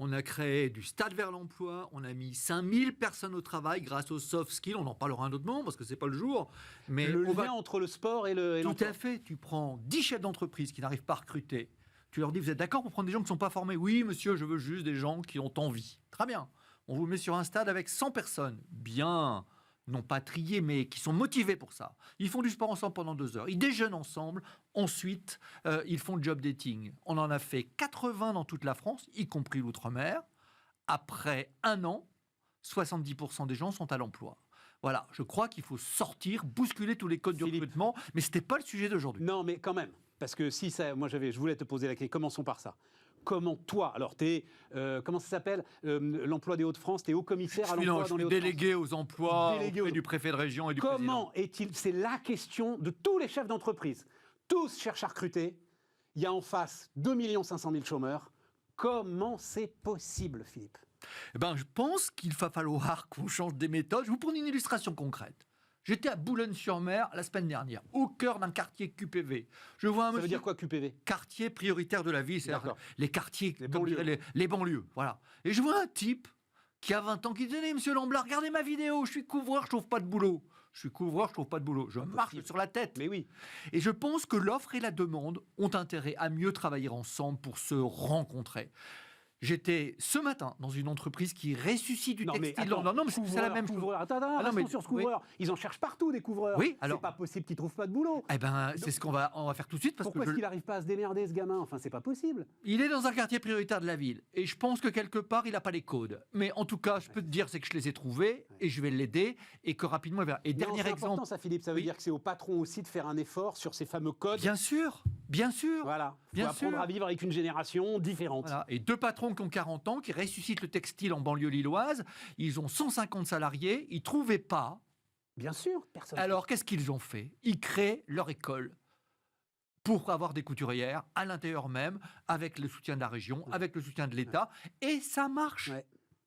on a créé du Stade vers l'emploi, on a mis 5000 personnes au travail grâce aux soft skills, on en parlera un autre moment parce que c'est pas le jour. Mais le lien entre le sport et l'emploi. Tout à fait, tu prends 10 chefs d'entreprise qui n'arrivent pas à recruter, tu leur dis vous êtes d'accord pour prendre des gens qui ne sont pas formés? Oui monsieur, je veux juste des gens qui ont envie. Très bien, on vous met sur un stade avec 100 personnes, bien, non pas triés, mais qui sont motivés pour ça. Ils font du sport ensemble pendant 2 heures, ils déjeunent ensemble, ensuite ils font le job dating. On en a fait 80 dans toute la France, y compris l'outre-mer. Après 1 an, 70% des gens sont à l'emploi. Voilà, je crois qu'il faut sortir, bousculer tous les codes du recrutement, mais ce n'était pas le sujet d'aujourd'hui. Non, mais quand même, parce que si ça, moi je voulais te poser la question, commençons par ça. Comment toi, alors tu es, comment ça s'appelle, l'emploi des Hauts-de-France, tu es haut commissaire à l'emploi dans les Hauts-de-France. Délégué aux emplois auprès du préfet de région et du président. Comment est-il, c'est la question de tous les chefs d'entreprise. Tous cherchent à recruter. Il y a en face 2 500 000 chômeurs. Comment c'est possible, Philippe? Je pense qu'il va falloir qu'on change des méthodes. Je vous prends une illustration concrète. J'étais à Boulogne-sur-Mer la semaine dernière, au cœur d'un quartier QPV. Je vois un Ça veut dire quoi QPV? Quartier prioritaire de la ville, c'est-à-dire les quartiers, les banlieues, voilà. Et je vois un type qui a 20 ans qui dit « Monsieur Lamblin, regardez ma vidéo, je suis couvreur, je trouve pas de boulot. » Je suis couvreur, je trouve pas de boulot. Je marche sur la tête. Mais oui. Et je pense que l'offre et la demande ont intérêt à mieux travailler ensemble pour se rencontrer. J'étais ce matin dans une entreprise qui ressuscite du textile. Attends, non, mais c'est la même chose. Attends, restons sur ce couvreur. Ils en cherchent partout des couvreurs. Oui, alors. C'est pas possible qu'ils trouvent pas de boulot. Eh ben, c'est ce qu'on va faire tout de suite. Pourquoi est-ce qu'il n'arrive pas à se démerder, ce gamin? Enfin, c'est pas possible. Il est dans un quartier prioritaire de la ville. Et je pense que quelque part, il n'a pas les codes. Mais en tout cas, je peux te dire, c'est que je les ai trouvés et je vais l'aider et que rapidement, il verra. Et dernier c'est exemple. important, ça, Philippe. Ça veut dire que c'est au patron aussi de faire un effort sur ces fameux codes. Bien sûr. Voilà. Bien Faut apprendre sûr. à vivre avec une génération différente. Voilà. Et 2 patrons qui ont 40 ans, qui ressuscitent le textile en banlieue lilloise. Ils ont 150 salariés. Ils ne trouvaient pas. Bien sûr, personne. Alors, qu'est-ce qu'ils ont fait? Ils créent leur école pour avoir des couturières à l'intérieur même, avec le soutien de la région, avec le soutien de l'État. Et ça marche. Ouais.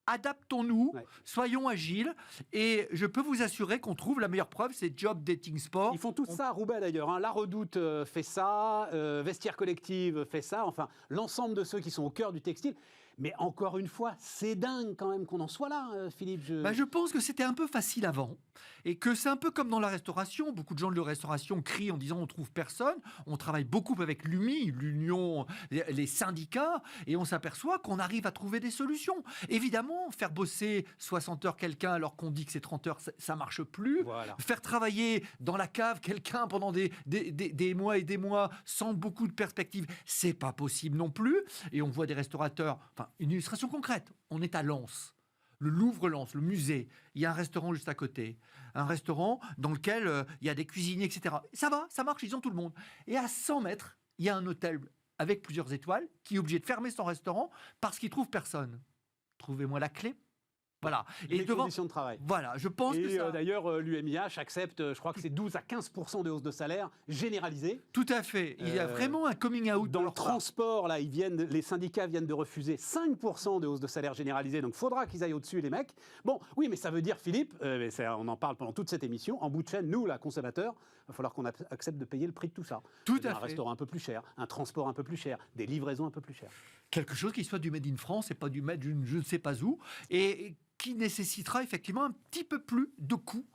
Adaptons-nous, Ouais. soyons agiles. Et je peux vous assurer qu'on trouve la meilleure preuve, c'est Job Dating Sport. Ils font tous ça à Roubaix d'ailleurs. Hein. La Redoute fait ça, Vestiaire Collective fait ça. Enfin, l'ensemble de ceux qui sont au cœur du textile. Mais encore une fois, c'est dingue quand même qu'on en soit là, Philippe. Je pense que c'était un peu facile avant et que c'est un peu comme dans la restauration. Beaucoup de gens de la restauration crient en disant on trouve personne. On travaille beaucoup avec l'UMI, l'Union, les syndicats, et on s'aperçoit qu'on arrive à trouver des solutions. Évidemment, faire bosser 60 heures quelqu'un alors qu'on dit que c'est 30 heures, ça marche plus. Voilà. Faire travailler dans la cave quelqu'un pendant des mois et des mois sans beaucoup de perspectives, c'est pas possible non plus. Et on voit des restaurateurs. Enfin, une illustration concrète. On est à Lens. Le Louvre-Lens, le musée. Il y a un restaurant juste à côté. Un restaurant dans lequel il y a des cuisiniers, etc. Ça va, ça marche, ils ont tout le monde. Et à 100 mètres, il y a un hôtel avec plusieurs étoiles qui est obligé de fermer son restaurant parce qu'il ne trouve personne. Trouvez-moi la clé. Voilà. Les conditions de travail. Voilà, je pense que ça... D'ailleurs, l'UMIH accepte, je crois que c'est 12 à 15% de hausse de salaire généralisée. Tout à fait. Il y a vraiment un coming out. Dans le transport, là, les syndicats viennent de refuser 5% de hausse de salaire généralisée. Donc, il faudra qu'ils aillent au-dessus, les mecs. Bon, oui, mais ça veut dire, Philippe, on en parle pendant toute cette émission, en bout de chaîne, nous, là, consommateurs, il va falloir qu'on accepte de payer le prix de tout ça. Tout à fait. Un restaurant un peu plus cher, un transport un peu plus cher, des livraisons un peu plus chères. Quelque chose qui soit du made in France et pas du made je ne sais pas où. Et qui nécessitera effectivement un petit peu plus de coûts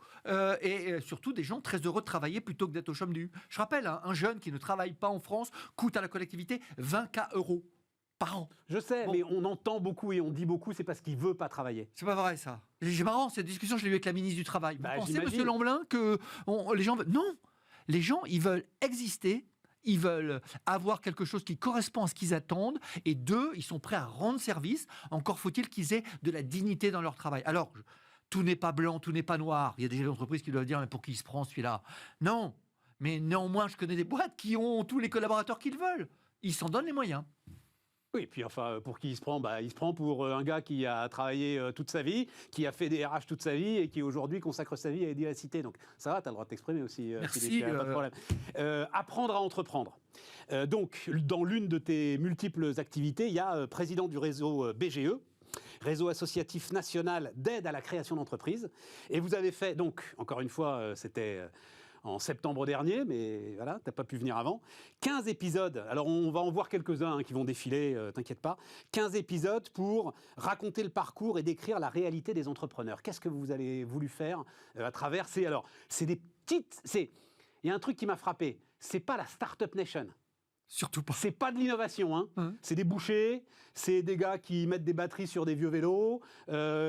et surtout des gens très heureux de travailler plutôt que d'être au chômage nu. Je rappelle, un jeune qui ne travaille pas en France coûte à la collectivité 20 000 € par an. Je sais, mais on entend beaucoup et on dit beaucoup, c'est parce qu'il ne veut pas travailler. C'est pas vrai ça. C'est marrant, cette discussion, je l'ai eue avec la ministre du Travail. Vous pensez, j'imagine. monsieur Lamblin, que les gens veulent... Non, les gens, ils veulent exister. Ils veulent avoir quelque chose qui correspond à ce qu'ils attendent. Et 2, ils sont prêts à rendre service. Encore faut-il qu'ils aient de la dignité dans leur travail. Alors, tout n'est pas blanc, tout n'est pas noir. Il y a des entreprises qui doivent dire, mais pour qui il se prend celui-là? Non. Mais néanmoins, je connais des boîtes qui ont tous les collaborateurs qu'ils veulent. Ils s'en donnent les moyens. Oui, puis enfin, pour qui il se prend? Il se prend pour un gars qui a travaillé toute sa vie, qui a fait des RH toute sa vie et qui aujourd'hui consacre sa vie à aider la cité. Donc ça va, tu as le droit de t'exprimer aussi. Merci. Philippe, pas de problème. Apprendre à entreprendre. Donc, dans l'une de tes multiples activités, il y a président du réseau BGE, Réseau associatif national d'aide à la création d'entreprises. Et vous avez fait, donc, encore une fois, c'était... en septembre dernier, mais voilà, t'as pas pu venir avant. 15 épisodes, alors on va en voir quelques-uns qui vont défiler, t'inquiète pas. 15 épisodes pour raconter le parcours et décrire la réalité des entrepreneurs. Qu'est-ce que vous avez voulu faire à travers ces... Alors, c'est des petites... Il y a un truc qui m'a frappé, c'est pas la Startup Nation. Surtout pas. C'est pas de l'innovation, hein. C'est des bouchers, c'est des gars qui mettent des batteries sur des vieux vélos,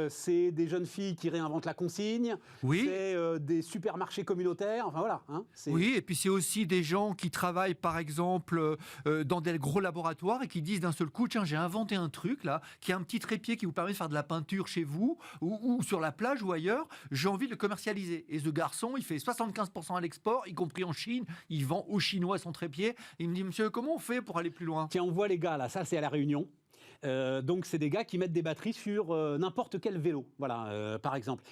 c'est des jeunes filles qui réinventent la consigne, c'est des supermarchés communautaires, enfin voilà. Hein, oui, et puis c'est aussi des gens qui travaillent par exemple dans des gros laboratoires et qui disent d'un seul coup, tiens, j'ai inventé un truc là, qui a un petit trépied qui vous permet de faire de la peinture chez vous ou sur la plage ou ailleurs, j'ai envie de le commercialiser. Et ce garçon, il fait 75% à l'export, y compris en Chine, il vend aux Chinois son trépied, il me dit, monsieur, comment on fait pour aller plus loin? Tiens, on voit les gars là, ça c'est à La Réunion. Donc c'est des gars qui mettent des batteries sur n'importe quel vélo, voilà, par exemple.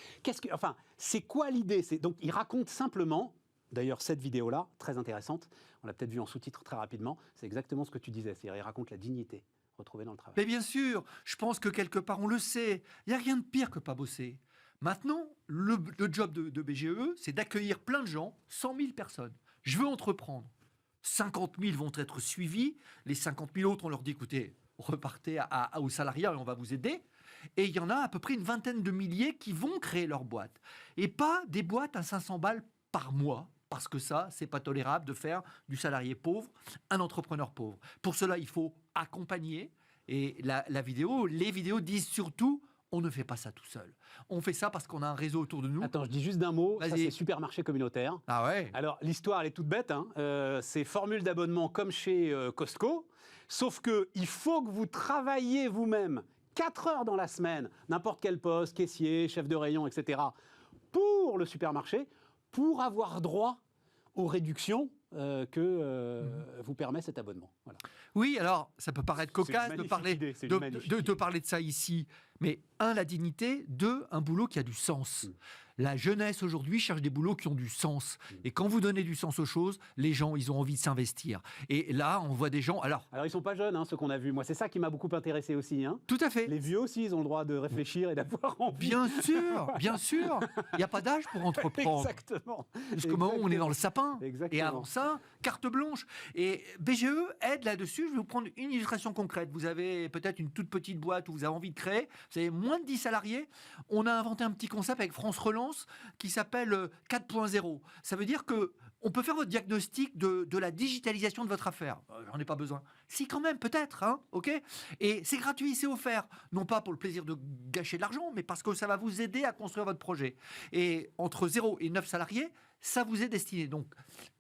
C'est quoi l'idée? Donc ils racontent simplement, d'ailleurs cette vidéo-là, très intéressante, on l'a peut-être vu en sous-titre très rapidement, c'est exactement ce que tu disais, c'est-à-dire ils racontent la dignité retrouvée dans le travail. Mais bien sûr, je pense que quelque part on le sait, il n'y a rien de pire que pas bosser. Maintenant, le job de BGE, c'est d'accueillir plein de gens, 100 000 personnes. Je veux entreprendre. 50 000 vont être suivis. Les 50 000 autres, on leur dit, écoutez, repartez au salariat et on va vous aider. Et il y en a à peu près une vingtaine de milliers qui vont créer leur boîte. Et pas des boîtes à 500 balles par mois, parce que ça, c'est pas tolérable de faire du salarié pauvre un entrepreneur pauvre. Pour cela, il faut accompagner, Et les vidéos disent surtout, on ne fait pas ça tout seul. On fait ça parce qu'on a un réseau autour de nous. Attends, je dis juste d'un mot, ça Vas-y. c'est supermarché communautaire. Ah ouais. Alors l'histoire elle est toute bête, hein. C'est formule d'abonnement comme chez Costco, sauf que il faut que vous travailliez vous-même 4 heures dans la semaine, n'importe quel poste, caissier, chef de rayon, etc., pour le supermarché, pour avoir droit aux réductions que vous permet cet abonnement. Voilà. Oui, alors ça peut paraître C'est une cocasse de magnifique parler idée, c'est une magnifique de parler de ça ici, mais la dignité, un boulot qui a du sens. La jeunesse aujourd'hui cherche des boulots qui ont du sens. Et quand vous donnez du sens aux choses, les gens, ils ont envie de s'investir. Et là, on voit des gens... Alors, ils sont pas jeunes, hein, ceux qu'on a vus. Moi, c'est ça qui m'a beaucoup intéressé aussi. Hein. tout à fait. Les vieux aussi, ils ont le droit de réfléchir et d'avoir envie. Bien sûr, bien sûr. Il n'y a pas d'âge pour entreprendre. Exactement. Jusqu'au moment où on est dans le sapin. Exactement. Et avant ça, carte blanche. Et BGE aide là-dessus. Je vais vous prendre une illustration concrète. Vous avez peut-être une toute petite boîte où vous avez envie de créer. Vous avez moins de 10 salariés. On a inventé un petit concept avec France Relance qui s'appelle 4.0. Ça veut dire que on peut faire votre diagnostic de la digitalisation de votre affaire. J'en ai pas besoin. Si, quand même, peut-être. Hein, ok. Et c'est gratuit, c'est offert. Non pas pour le plaisir de gâcher de l'argent, mais parce que ça va vous aider à construire votre projet. Et entre 0 et 9 salariés, ça vous est destiné. Donc,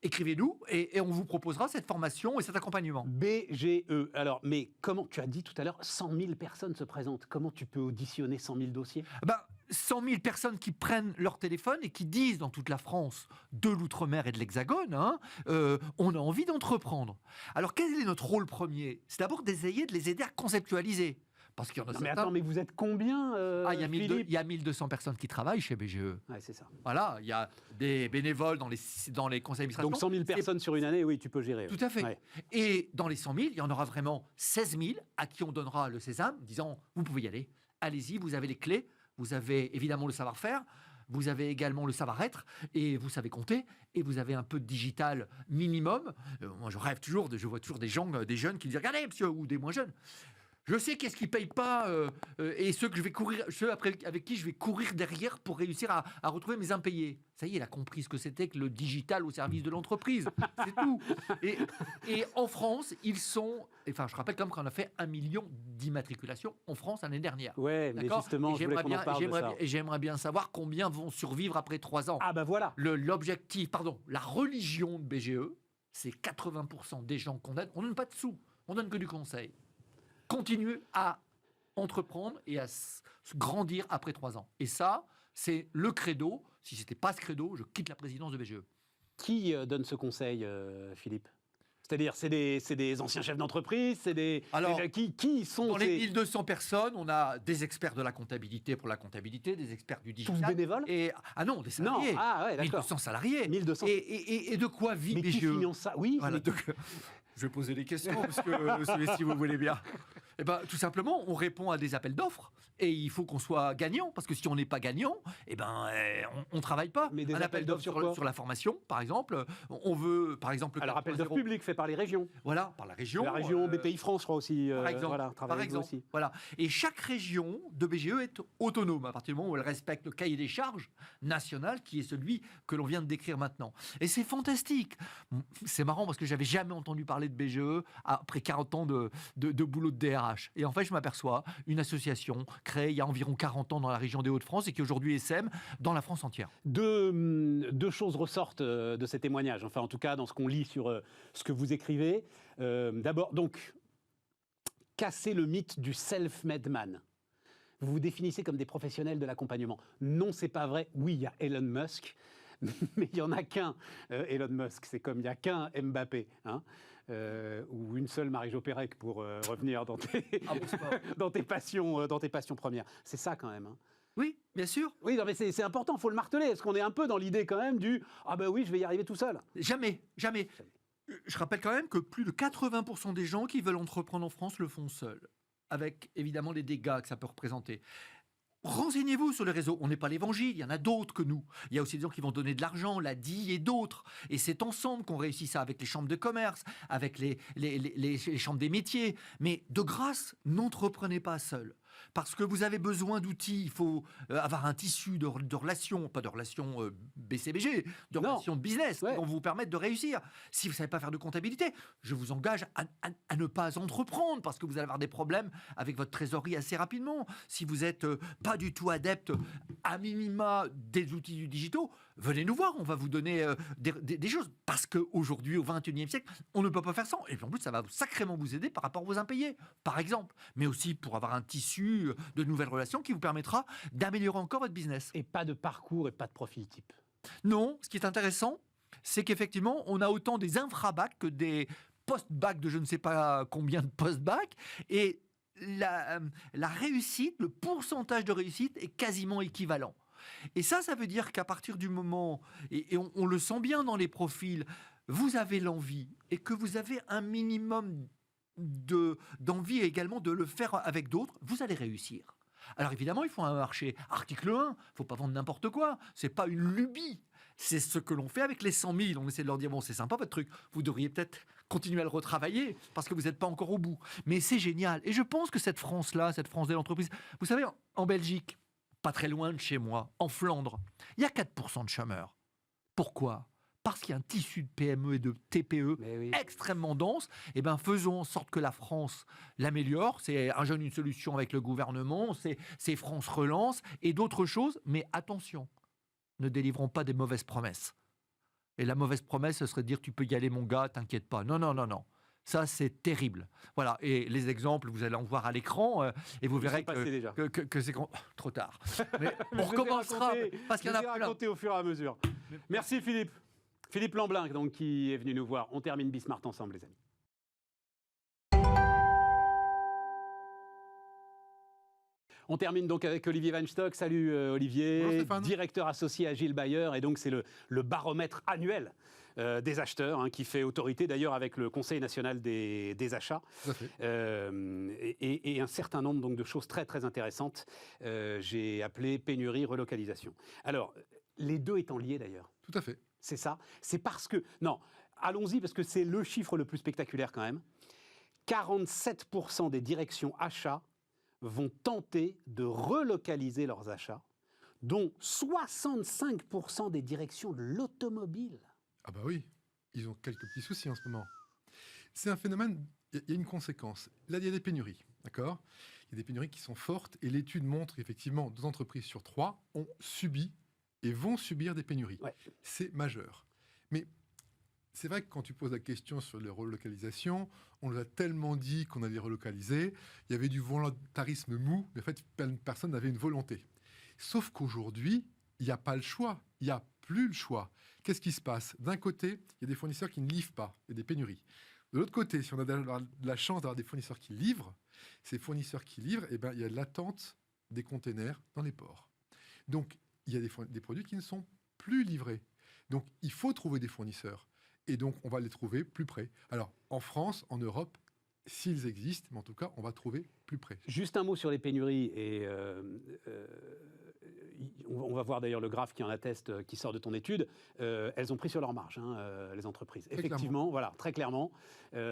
écrivez-nous et on vous proposera cette formation et cet accompagnement. BGE. Alors, mais comment, tu as dit tout à l'heure, 100 000 personnes se présentent. Comment tu peux auditionner 100 000 dossiers ? 100 000 personnes qui prennent leur téléphone et qui disent dans toute la France, de l'outre-mer et de l'Hexagone, on a envie d'entreprendre. Alors, quel est notre rôle premier ? C'est d'abord d'essayer de les aider à conceptualisation. Parce qu'il y en a Non, mais certains... attends, mais vous êtes combien il Philippe y a 1200 personnes qui travaillent chez BGE. Ouais, c'est ça. Voilà, il y a des bénévoles dans les conseils d'administration. Donc 100 000 personnes sur une année, oui, tu peux gérer. Tout à fait. Ouais. Et dans les 100 000, il y en aura vraiment 16 000 à qui on donnera le sésame, disant, vous pouvez y aller, allez-y, vous avez les clés, vous avez évidemment le savoir-faire, vous avez également le savoir-être, et vous savez compter, et vous avez un peu de digital minimum. Moi, je rêve toujours, je vois toujours des gens, des jeunes qui disent, regardez, monsieur, ou des moins jeunes. Je sais qu'est-ce qui ne paye pas et ceux que je vais courir, avec qui je vais courir derrière pour réussir à retrouver mes impayés. Ça y est, il a compris ce que c'était que le digital au service de l'entreprise. C'est tout. Et en France, ils sont... Enfin, je rappelle quand même qu'on a fait 1 million d'immatriculations en France l'année dernière. Ouais, mais justement, je voulais qu'on en parle de ça. Et j'aimerais bien savoir combien vont survivre après 3 ans. Ah bah voilà. La religion de BGE, c'est 80% des gens qu'on aide. On ne donne pas de sous, on donne que du conseil. Continuer à entreprendre et à grandir après 3 ans. Et ça, c'est le credo. Si ce n'était pas ce credo, je quitte la présidence de BGE. Qui donne ce conseil, Philippe ? C'est-à-dire, c'est des anciens chefs d'entreprise, qui sont dans les 1200 personnes, on a des experts de la comptabilité pour la comptabilité, des experts du digital. Tous bénévoles ? Des salariés. Non, ah ouais, d'accord. 1200 salariés. 1200. Et de quoi vit mais BGE ? qui finance ça ? Oui, Voilà, mais... donc, je vais poser des questions, parce que si vous voulez bien. Tout simplement, on répond à des appels d'offres. Et il faut qu'on soit gagnant, parce que si on n'est pas gagnant, on ne travaille pas. Mais des un appel d'offres sur la formation, par exemple. On veut, par exemple... Alors, appel d'offres public fait par les régions. Voilà, par la région. La région BPI France, je crois aussi. Par exemple. Voilà, Par exemple aussi. voilà. Et chaque région de BGE est autonome, à partir du moment où elle respecte le cahier des charges national, qui est celui que l'on vient de décrire maintenant. Et c'est fantastique. C'est marrant, parce que j'avais jamais entendu parler de BGE après 40 ans de boulot de DRH. Et en fait, je m'aperçois, une association créée il y a environ 40 ans dans la région des Hauts-de-France et qui aujourd'hui essaime dans la France entière. Deux choses ressortent de ces témoignages, enfin en tout cas dans ce qu'on lit sur ce que vous écrivez. D'abord, donc, casser le mythe du self-made man. Vous vous définissez comme des professionnels de l'accompagnement. Non, c'est pas vrai. Oui, il y a Elon Musk, mais il n'y en a qu'un Elon Musk. C'est comme il n'y a qu'un Mbappé. Hein. Ou une seule Marie-Jo Pérec pour revenir dans tes passions premières. C'est ça quand même. Hein. Oui, bien sûr. Oui, non, mais c'est important, il faut le marteler, parce qu'on est un peu dans l'idée quand même du « Ah ben oui, je vais y arriver tout seul ». Jamais. Je rappelle quand même que plus de 80% des gens qui veulent entreprendre en France le font seuls, avec évidemment les dégâts que ça peut représenter. Renseignez-vous sur les réseaux. On n'est pas l'évangile, il y en a d'autres que nous. Il y a aussi des gens qui vont donner de l'argent, l'ADI et d'autres. Et c'est ensemble qu'on réussit ça, avec les chambres de commerce, avec les chambres des métiers. Mais de grâce, n'entreprenez pas seul. Parce que vous avez besoin d'outils, il faut avoir un tissu de relations, pas de relations BCBG, de Non. relations de business Ouais. qui vont vous permettre de réussir. Si vous ne savez pas faire de comptabilité, je vous engage à ne pas entreprendre parce que vous allez avoir des problèmes avec votre trésorerie assez rapidement. Si vous n'êtes pas du tout adepte à minima des outils du digitaux, venez nous voir, on va vous donner des choses. Parce qu'aujourd'hui, au XXIe siècle, on ne peut pas faire ça. Et puis en plus, ça va sacrément vous aider par rapport aux impayés, par exemple. Mais aussi pour avoir un tissu de nouvelles relations qui vous permettra d'améliorer encore votre business. Et pas de parcours et pas de profil type. Non, ce qui est intéressant, c'est qu'effectivement, on a autant des infra-bacs que des post-bacs de je ne sais pas combien de post-bacs. Et la réussite, le pourcentage de réussite est quasiment équivalent. Et ça veut dire qu'à partir du moment, et on le sent bien dans les profils, vous avez l'envie et que vous avez un minimum d'envie également de le faire avec d'autres, vous allez réussir. Alors évidemment, il faut un marché. Article 1, il ne faut pas vendre n'importe quoi. Ce n'est pas une lubie. C'est ce que l'on fait avec les 100 000. On essaie de leur dire, bon, c'est sympa votre truc. Vous devriez peut-être continuer à le retravailler parce que vous n'êtes pas encore au bout. Mais c'est génial. Et je pense que cette France-là, cette France de l'entreprise, vous savez, en Belgique, pas très loin de chez moi, en Flandre, il y a 4% de chômeurs. Pourquoi ? Parce qu'il y a un tissu de PME et de TPE extrêmement dense. Eh bien, faisons en sorte que la France l'améliore. C'est un jeune, une solution avec le gouvernement, c'est France Relance et d'autres choses. Mais attention, ne délivrons pas des mauvaises promesses. Et la mauvaise promesse, ce serait de dire tu peux y aller mon gars, t'inquiète pas. Non, non, non, non. Ça, c'est terrible. Voilà. Et les exemples, vous allez en voir à l'écran et vous verrez que c'est trop tard. Mais on recommencera parce qu'il y en a plein. Raconter au fur et à mesure. Merci Philippe. Philippe Lamblin, donc, qui est venu nous voir. On termine Bismart ensemble, les amis. On termine donc avec Olivier Weinstock. Salut Olivier, directeur associé à Gilles Bayer. Et donc, c'est le baromètre annuel des acheteurs, qui fait autorité d'ailleurs avec le Conseil national des achats. Et un certain nombre donc, de choses très, très intéressantes. J'ai appelé pénurie, relocalisation. Alors, les deux étant liés d'ailleurs. Tout à fait. C'est ça. C'est parce que... Non, allons-y parce que c'est le chiffre le plus spectaculaire quand même. 47% des directions achats vont tenter de relocaliser leurs achats, dont 65% des directions de l'automobile. Ah bah oui, ils ont quelques petits soucis en ce moment. C'est un phénomène, il y a une conséquence. Là, il y a des pénuries, d'accord ? Il y a des pénuries qui sont fortes et l'étude montre qu'effectivement, 2 entreprises sur 3 ont subi et vont subir des pénuries. Ouais. C'est majeur. Mais c'est vrai que quand tu poses la question sur les relocalisations, on nous a tellement dit qu'on allait relocaliser, il y avait du volontarisme mou, mais en fait, personne n'avait une volonté. Sauf qu'aujourd'hui, il n'y a pas le choix, il n'y a plus le choix. Qu'est-ce qui se passe ? D'un côté, il y a des fournisseurs qui ne livrent pas, il y a des pénuries. De l'autre côté, si on a de la chance d'avoir des fournisseurs qui livrent, ces fournisseurs qui livrent, eh ben, il y a de l'attente des containers dans les ports. Donc, il y a des produits qui ne sont plus livrés. Donc, il faut trouver des fournisseurs. Et donc, on va les trouver plus près. Alors, en France, en Europe, s'ils existent, mais en tout cas, on va trouver plus près. Juste un mot sur les pénuries. Et on va voir d'ailleurs le graphe qui en atteste, qui sort de ton étude. Elles ont pris sur leur marge, les entreprises. Très Effectivement, clairement. Voilà, très clairement.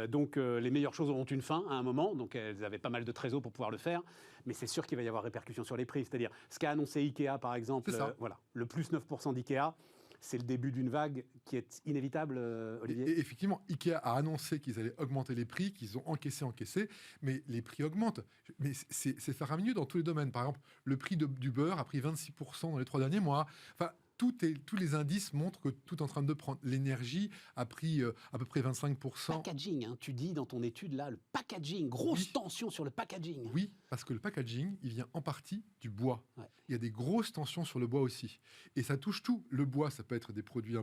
Donc, les meilleures choses auront une fin à un moment. Donc, elles avaient pas mal de trésors pour pouvoir le faire. Mais c'est sûr qu'il va y avoir répercussion sur les prix. C'est-à-dire, ce qu'a annoncé Ikea, par exemple, voilà, le plus 9% d'Ikea, c'est le début d'une vague qui est inévitable, Olivier. Et effectivement, Ikea a annoncé qu'ils allaient augmenter les prix, qu'ils ont encaissé, mais les prix augmentent. Mais c'est faramineux dans tous les domaines. Par exemple, le prix du beurre a pris 26% dans les 3 derniers mois. Enfin, tous les indices montrent que tout est en train de prendre. L'énergie a pris à peu près 25%. Packaging, tu dis dans ton étude là, le packaging, grosse tension sur le packaging. Oui, parce que le packaging, il vient en partie du bois. Ouais. Il y a des grosses tensions sur le bois aussi. Et ça touche tout. Le bois, ça peut être des produits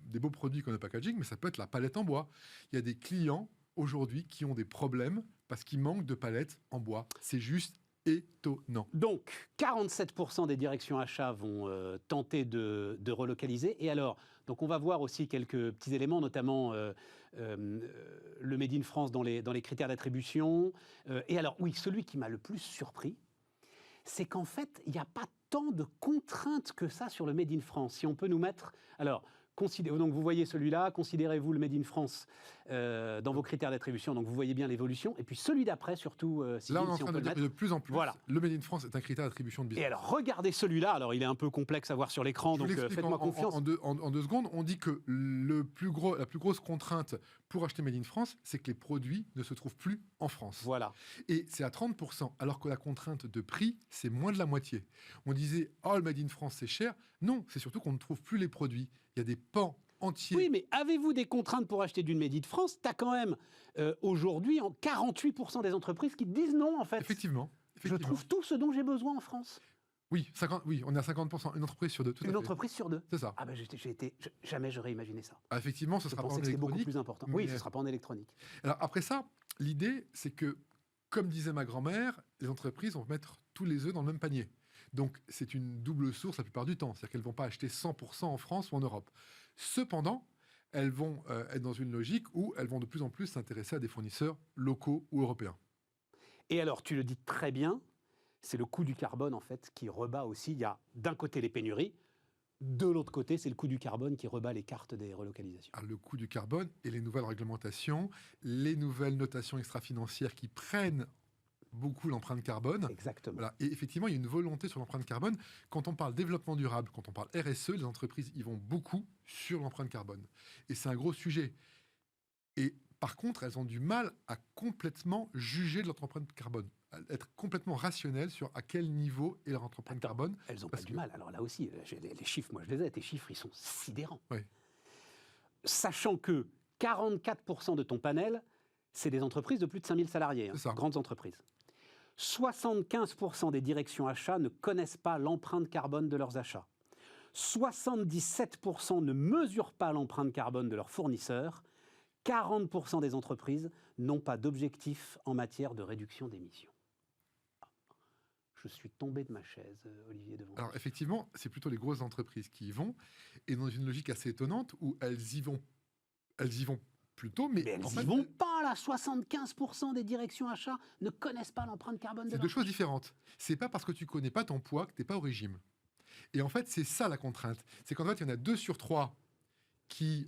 des beaux produits comme le packaging, mais ça peut être la palette en bois. Il y a des clients aujourd'hui qui ont des problèmes parce qu'il manque de palettes en bois. C'est juste étonnant. Donc, 47% des directions achats vont tenter de relocaliser. Et alors, donc on va voir aussi quelques petits éléments, notamment le Made in France dans les critères d'attribution. Et alors, oui, celui qui m'a le plus surpris, c'est qu'en fait, il n'y a pas tant de contraintes que ça sur le Made in France. Si on peut nous mettre... Alors, Donc vous voyez celui-là, considérez-vous le Made in France dans vos critères d'attribution, donc vous voyez bien l'évolution. Et puis celui d'après, surtout, Là, on est en train de dire que de plus en plus, Voilà. le Made in France est un critère d'attribution de Et business. alors regardez celui-là, alors il est un peu complexe à voir sur l'écran, Je vous donc l'explique faites-moi en confiance. en 2 secondes. On dit que la plus grosse contrainte pour acheter Made in France, c'est que les produits ne se trouvent plus en France. Voilà. Et c'est à 30%, alors que la contrainte de prix, c'est moins de la moitié. On disait, oh, le Made in France, c'est cher. Non, c'est surtout qu'on ne trouve plus les produits. Il y a des pans entiers. Oui, mais avez-vous des contraintes pour acheter d'une Made in France? Tu as quand même aujourd'hui 48% des entreprises qui te disent non, en fait. Effectivement. Je trouve tout ce dont j'ai besoin en France. Oui, on est à 50%, une entreprise sur deux. Tout à Une fait. entreprise sur deux. C'est ça. Ah ben jamais j'aurais imaginé ça. Ah, effectivement, ce Je sera pas en pensais que c'était beaucoup électronique. plus important. mais- Oui, ce ne sera pas en électronique. Alors après ça, l'idée, c'est que, comme disait ma grand-mère, les entreprises vont mettre tous les œufs dans le même panier. Donc c'est une double source la plupart du temps. C'est-à-dire qu'elles ne vont pas acheter 100% en France ou en Europe. Cependant, elles vont être dans une logique où elles vont de plus en plus s'intéresser à des fournisseurs locaux ou européens. Et alors, tu le dis très bien, c'est le coût du carbone, en fait, qui rebat aussi. Il y a d'un côté les pénuries, de l'autre côté, c'est le coût du carbone qui rebat les cartes des relocalisations. Alors, le coût du carbone et les nouvelles réglementations, les nouvelles notations extra-financières qui prennent beaucoup l'empreinte carbone. Exactement. Voilà. Et effectivement, il y a une volonté sur l'empreinte carbone. Quand on parle développement durable, quand on parle RSE, les entreprises y vont beaucoup sur l'empreinte carbone. Et c'est un gros sujet. Et par contre, elles ont du mal à complètement juger de leur empreinte carbone, à être complètement rationnelles sur à quel niveau est leur empreinte carbone. Elles n'ont pas Parce du que- mal. Alors là aussi, les chiffres, moi je les ai, tes chiffres, ils sont sidérants. Oui. Sachant que 44% de ton panel, c'est des entreprises de plus de 5000 salariés, C'est ça. grandes entreprises. 75% des directions achats ne connaissent pas l'empreinte carbone de leurs achats. 77% ne mesurent pas l'empreinte carbone de leurs fournisseurs. 40% des entreprises n'ont pas d'objectif en matière de réduction d'émissions. Je suis tombé de ma chaise, Olivier Devant. Alors effectivement, c'est plutôt les grosses entreprises qui y vont, et dans une logique assez étonnante où elles y vont plutôt, mais Mais elles en n'y fait, vont pas, là. 75% des directions achats ne connaissent pas l'empreinte carbone de c'est leur deux choses différentes. C'est pas parce que tu connais pas ton poids que tu n'es pas au régime. Et en fait, c'est ça la contrainte. C'est qu'en fait, il y en a 2 sur 3 qui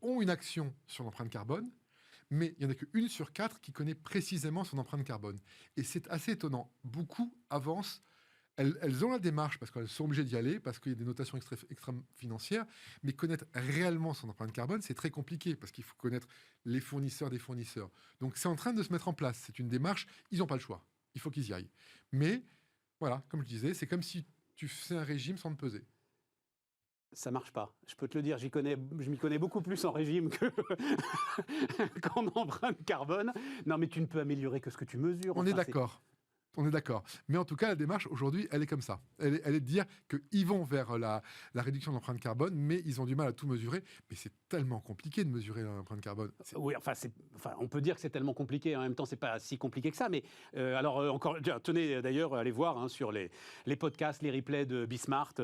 ont une action sur l'empreinte carbone, mais il n'y en a qu'une sur 4 qui connaît précisément son empreinte carbone. Et c'est assez étonnant. Beaucoup avancent. Elles ont la démarche parce qu'elles sont obligées d'y aller, parce qu'il y a des notations extra-financières, mais connaître réellement son empreinte carbone, c'est très compliqué, parce qu'il faut connaître les fournisseurs des fournisseurs. Donc c'est en train de se mettre en place. C'est une démarche, ils n'ont pas le choix. Il faut qu'ils y aillent. Mais, voilà, comme je disais, c'est comme si tu faisais un régime sans te peser. Ça marche pas. Je peux te le dire, je m'y connais beaucoup plus en régime qu'en empreinte carbone. Non, mais tu ne peux améliorer que ce que tu mesures. On est Enfin, d'accord. On est d'accord. Mais en tout cas, la démarche, aujourd'hui, elle est comme ça. Elle est de dire qu'ils vont vers la réduction de l'empreinte carbone, mais ils ont du mal à tout mesurer. Mais c'est tellement compliqué de mesurer l'empreinte carbone. Oui, on peut dire que c'est tellement compliqué. En même temps, c'est pas si compliqué que ça. Mais encore, tenez d'ailleurs, allez voir sur les podcasts, les replays de Bismart.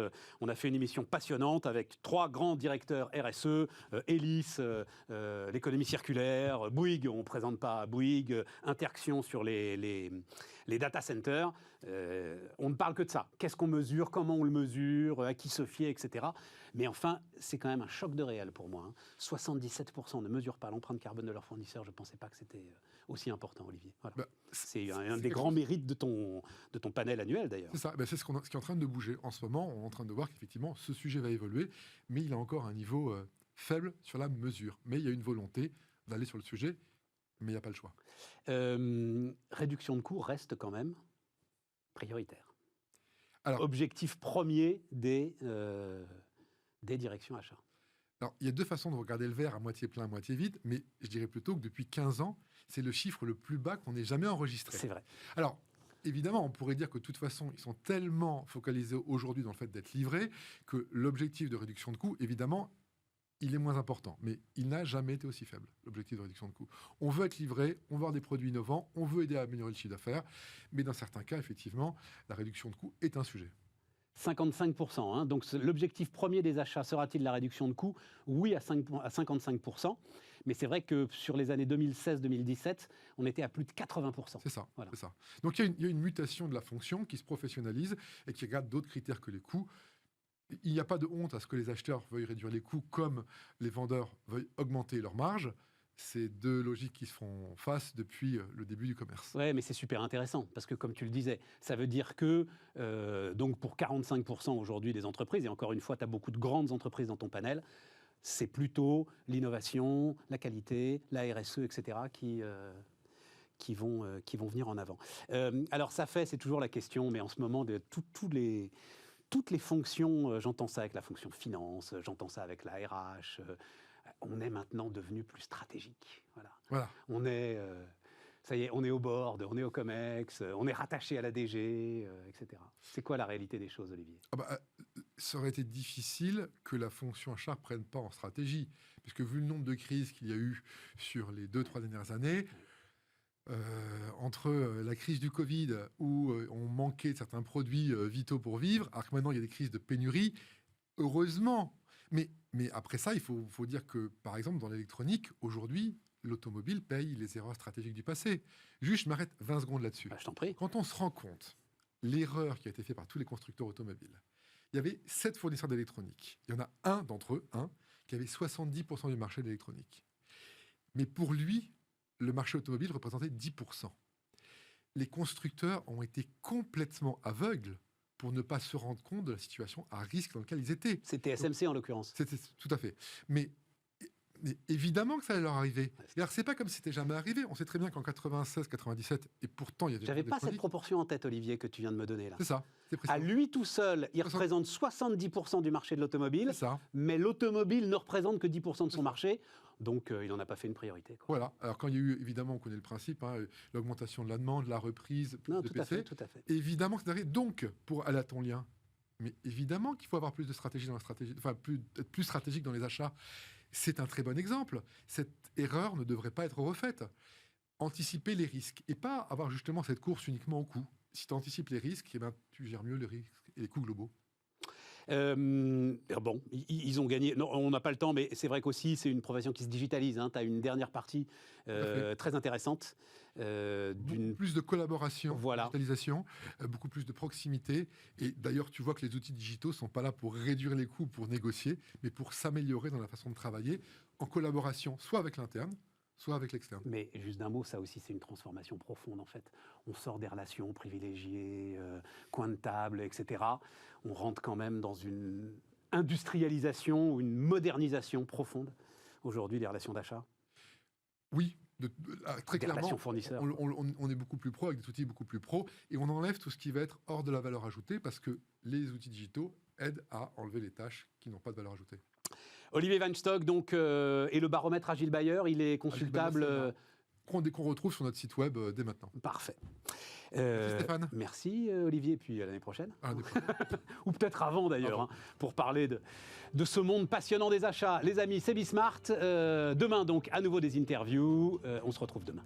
On a fait une émission passionnante avec 3 grands directeurs RSE, Elis, l'économie circulaire, Bouygues. On ne présente pas Bouygues, Interaction sur les data centers. On ne parle que de ça. Qu'est-ce qu'on mesure, comment on le mesure, à qui se fier, etc. Mais enfin, c'est quand même un choc de réel pour moi. 77% ne mesurent pas l'empreinte carbone de leurs fournisseurs. Je ne pensais pas que c'était aussi important, Olivier. Voilà. Bah, C'est un des grands mérites de ton panel annuel, d'ailleurs. C'est ça. C'est ce qui est en train de bouger. En ce moment, on est en train de voir qu'effectivement, ce sujet va évoluer, mais il a encore un niveau faible sur la mesure. Mais il y a une volonté d'aller sur le sujet, mais il n'y a pas le choix. Réduction de coûts reste quand même prioritaire. Alors, objectif premier des directions achats. Alors, il y a 2 façons de regarder le verre, à moitié plein, à moitié vide, mais je dirais plutôt que depuis 15 ans, c'est le chiffre le plus bas qu'on ait jamais enregistré. C'est vrai. Alors, évidemment, on pourrait dire que de toute façon, ils sont tellement focalisés aujourd'hui dans le fait d'être livrés que l'objectif de réduction de coûts, évidemment, il est moins important. Mais il n'a jamais été aussi faible, l'objectif de réduction de coûts. On veut être livré, on veut avoir des produits innovants, on veut aider à améliorer le chiffre d'affaires, mais dans certains cas, effectivement, la réduction de coûts est un sujet. 55%. Donc l'objectif premier des achats sera-t-il la réduction de coûts? Oui, à 55%. Mais c'est vrai que sur les années 2016-2017, on était à plus de 80%. C'est ça, Voilà. c'est ça. Donc il y a une mutation de la fonction qui se professionnalise et qui regarde d'autres critères que les coûts. il n'y a pas de honte à ce que les acheteurs veuillent réduire les coûts comme les vendeurs veuillent augmenter leurs marges. C'est deux logiques qui se font face depuis le début du commerce. Oui, mais c'est super intéressant, parce que comme tu le disais, ça veut dire que donc pour 45% aujourd'hui des entreprises, et encore une fois, tu as beaucoup de grandes entreprises dans ton panel, c'est plutôt l'innovation, la qualité, la RSE, etc. qui vont venir en avant. Alors ça fait, c'est toujours la question, mais en ce moment, de toutes les fonctions, j'entends ça avec la fonction finance, j'entends ça avec la RH, on est maintenant devenu plus stratégique. Voilà. On est, ça y est, on est au board, on est au COMEX, on est rattaché à la DG, etc. C'est quoi la réalité des choses, Olivier ? Ça aurait été difficile que la fonction achat ne prenne pas en stratégie, puisque vu le nombre de crises qu'il y a eu sur les 2-3 dernières années, entre la crise du Covid, où on manquait de certains produits vitaux pour vivre, alors que maintenant il y a des crises de pénurie, heureusement. Mais après ça, il faut dire que, par exemple, dans l'électronique, aujourd'hui, l'automobile paye les erreurs stratégiques du passé. Juste, je m'arrête 20 secondes là-dessus. Je t'en prie. Quand on se rend compte, l'erreur qui a été faite par tous les constructeurs automobiles, il y avait 7 fournisseurs d'électronique. Il y en a un d'entre eux, qui avait 70% du marché de l'électronique. Mais pour lui, le marché automobile représentait 10%. Les constructeurs ont été complètement aveugles pour ne pas se rendre compte de la situation à risque dans laquelle ils étaient. C'était SMC en l'occurrence. C'était tout à fait. Mais évidemment que ça allait leur arriver. Et alors, c'est pas comme si c'était jamais arrivé. On sait très bien qu'en 96, 97, et pourtant il y a des... J'avais pas cette proportion en tête, Olivier, que tu viens de me donner là. C'est ça. À lui tout seul, il représente 70% du marché de l'automobile, mais l'automobile ne représente que 10% de son marché, donc il n'en a pas fait une priorité. Voilà. Alors quand il y a eu, évidemment, on connaît le principe, l'augmentation de la demande, la reprise Non, de tout PC. à fait. Évidemment que c'est arrivé. Donc, pour aller à ton lien, mais évidemment qu'il faut avoir plus de stratégie dans la stratégie, enfin être plus stratégique dans les achats. C'est un très bon exemple. Cette erreur ne devrait pas être refaite. Anticiper les risques et pas avoir justement cette course uniquement au coût. Si tu anticipes les risques, eh ben, tu gères mieux les risques et les coûts globaux. Bon, ils ont gagné. Non, on n'a pas le temps, mais c'est vrai qu'aussi, c'est une profession qui se digitalise. Tu as une dernière partie très intéressante. Beaucoup plus de collaboration, voilà. digitalisation, beaucoup plus de proximité. Et d'ailleurs, tu vois que les outils digitaux ne sont pas là pour réduire les coûts, pour négocier, mais pour s'améliorer dans la façon de travailler en collaboration, soit avec l'interne, soit avec l'externe. Mais juste d'un mot, ça aussi, c'est une transformation profonde, en fait. On sort des relations privilégiées, coin de table, etc. On rentre quand même dans une industrialisation ou une modernisation profonde, aujourd'hui, des relations d'achat. Oui, très des clairement, relations fournisseurs. on est beaucoup plus pro, avec des outils beaucoup plus pro, et on enlève tout ce qui va être hors de la valeur ajoutée, parce que les outils digitaux aident à enlever les tâches qui n'ont pas de valeur ajoutée. Olivier Weinstock, donc, et le baromètre Agile Buyer, il est consultable qu'on retrouve sur notre site web dès maintenant. Parfait. Merci Stéphane. Merci Olivier, puis à l'année prochaine. À l'année prochaine. Ou peut-être avant d'ailleurs, pour parler de ce monde passionnant des achats. Les amis, c'est Bismart. Demain donc, à nouveau des interviews. On se retrouve demain.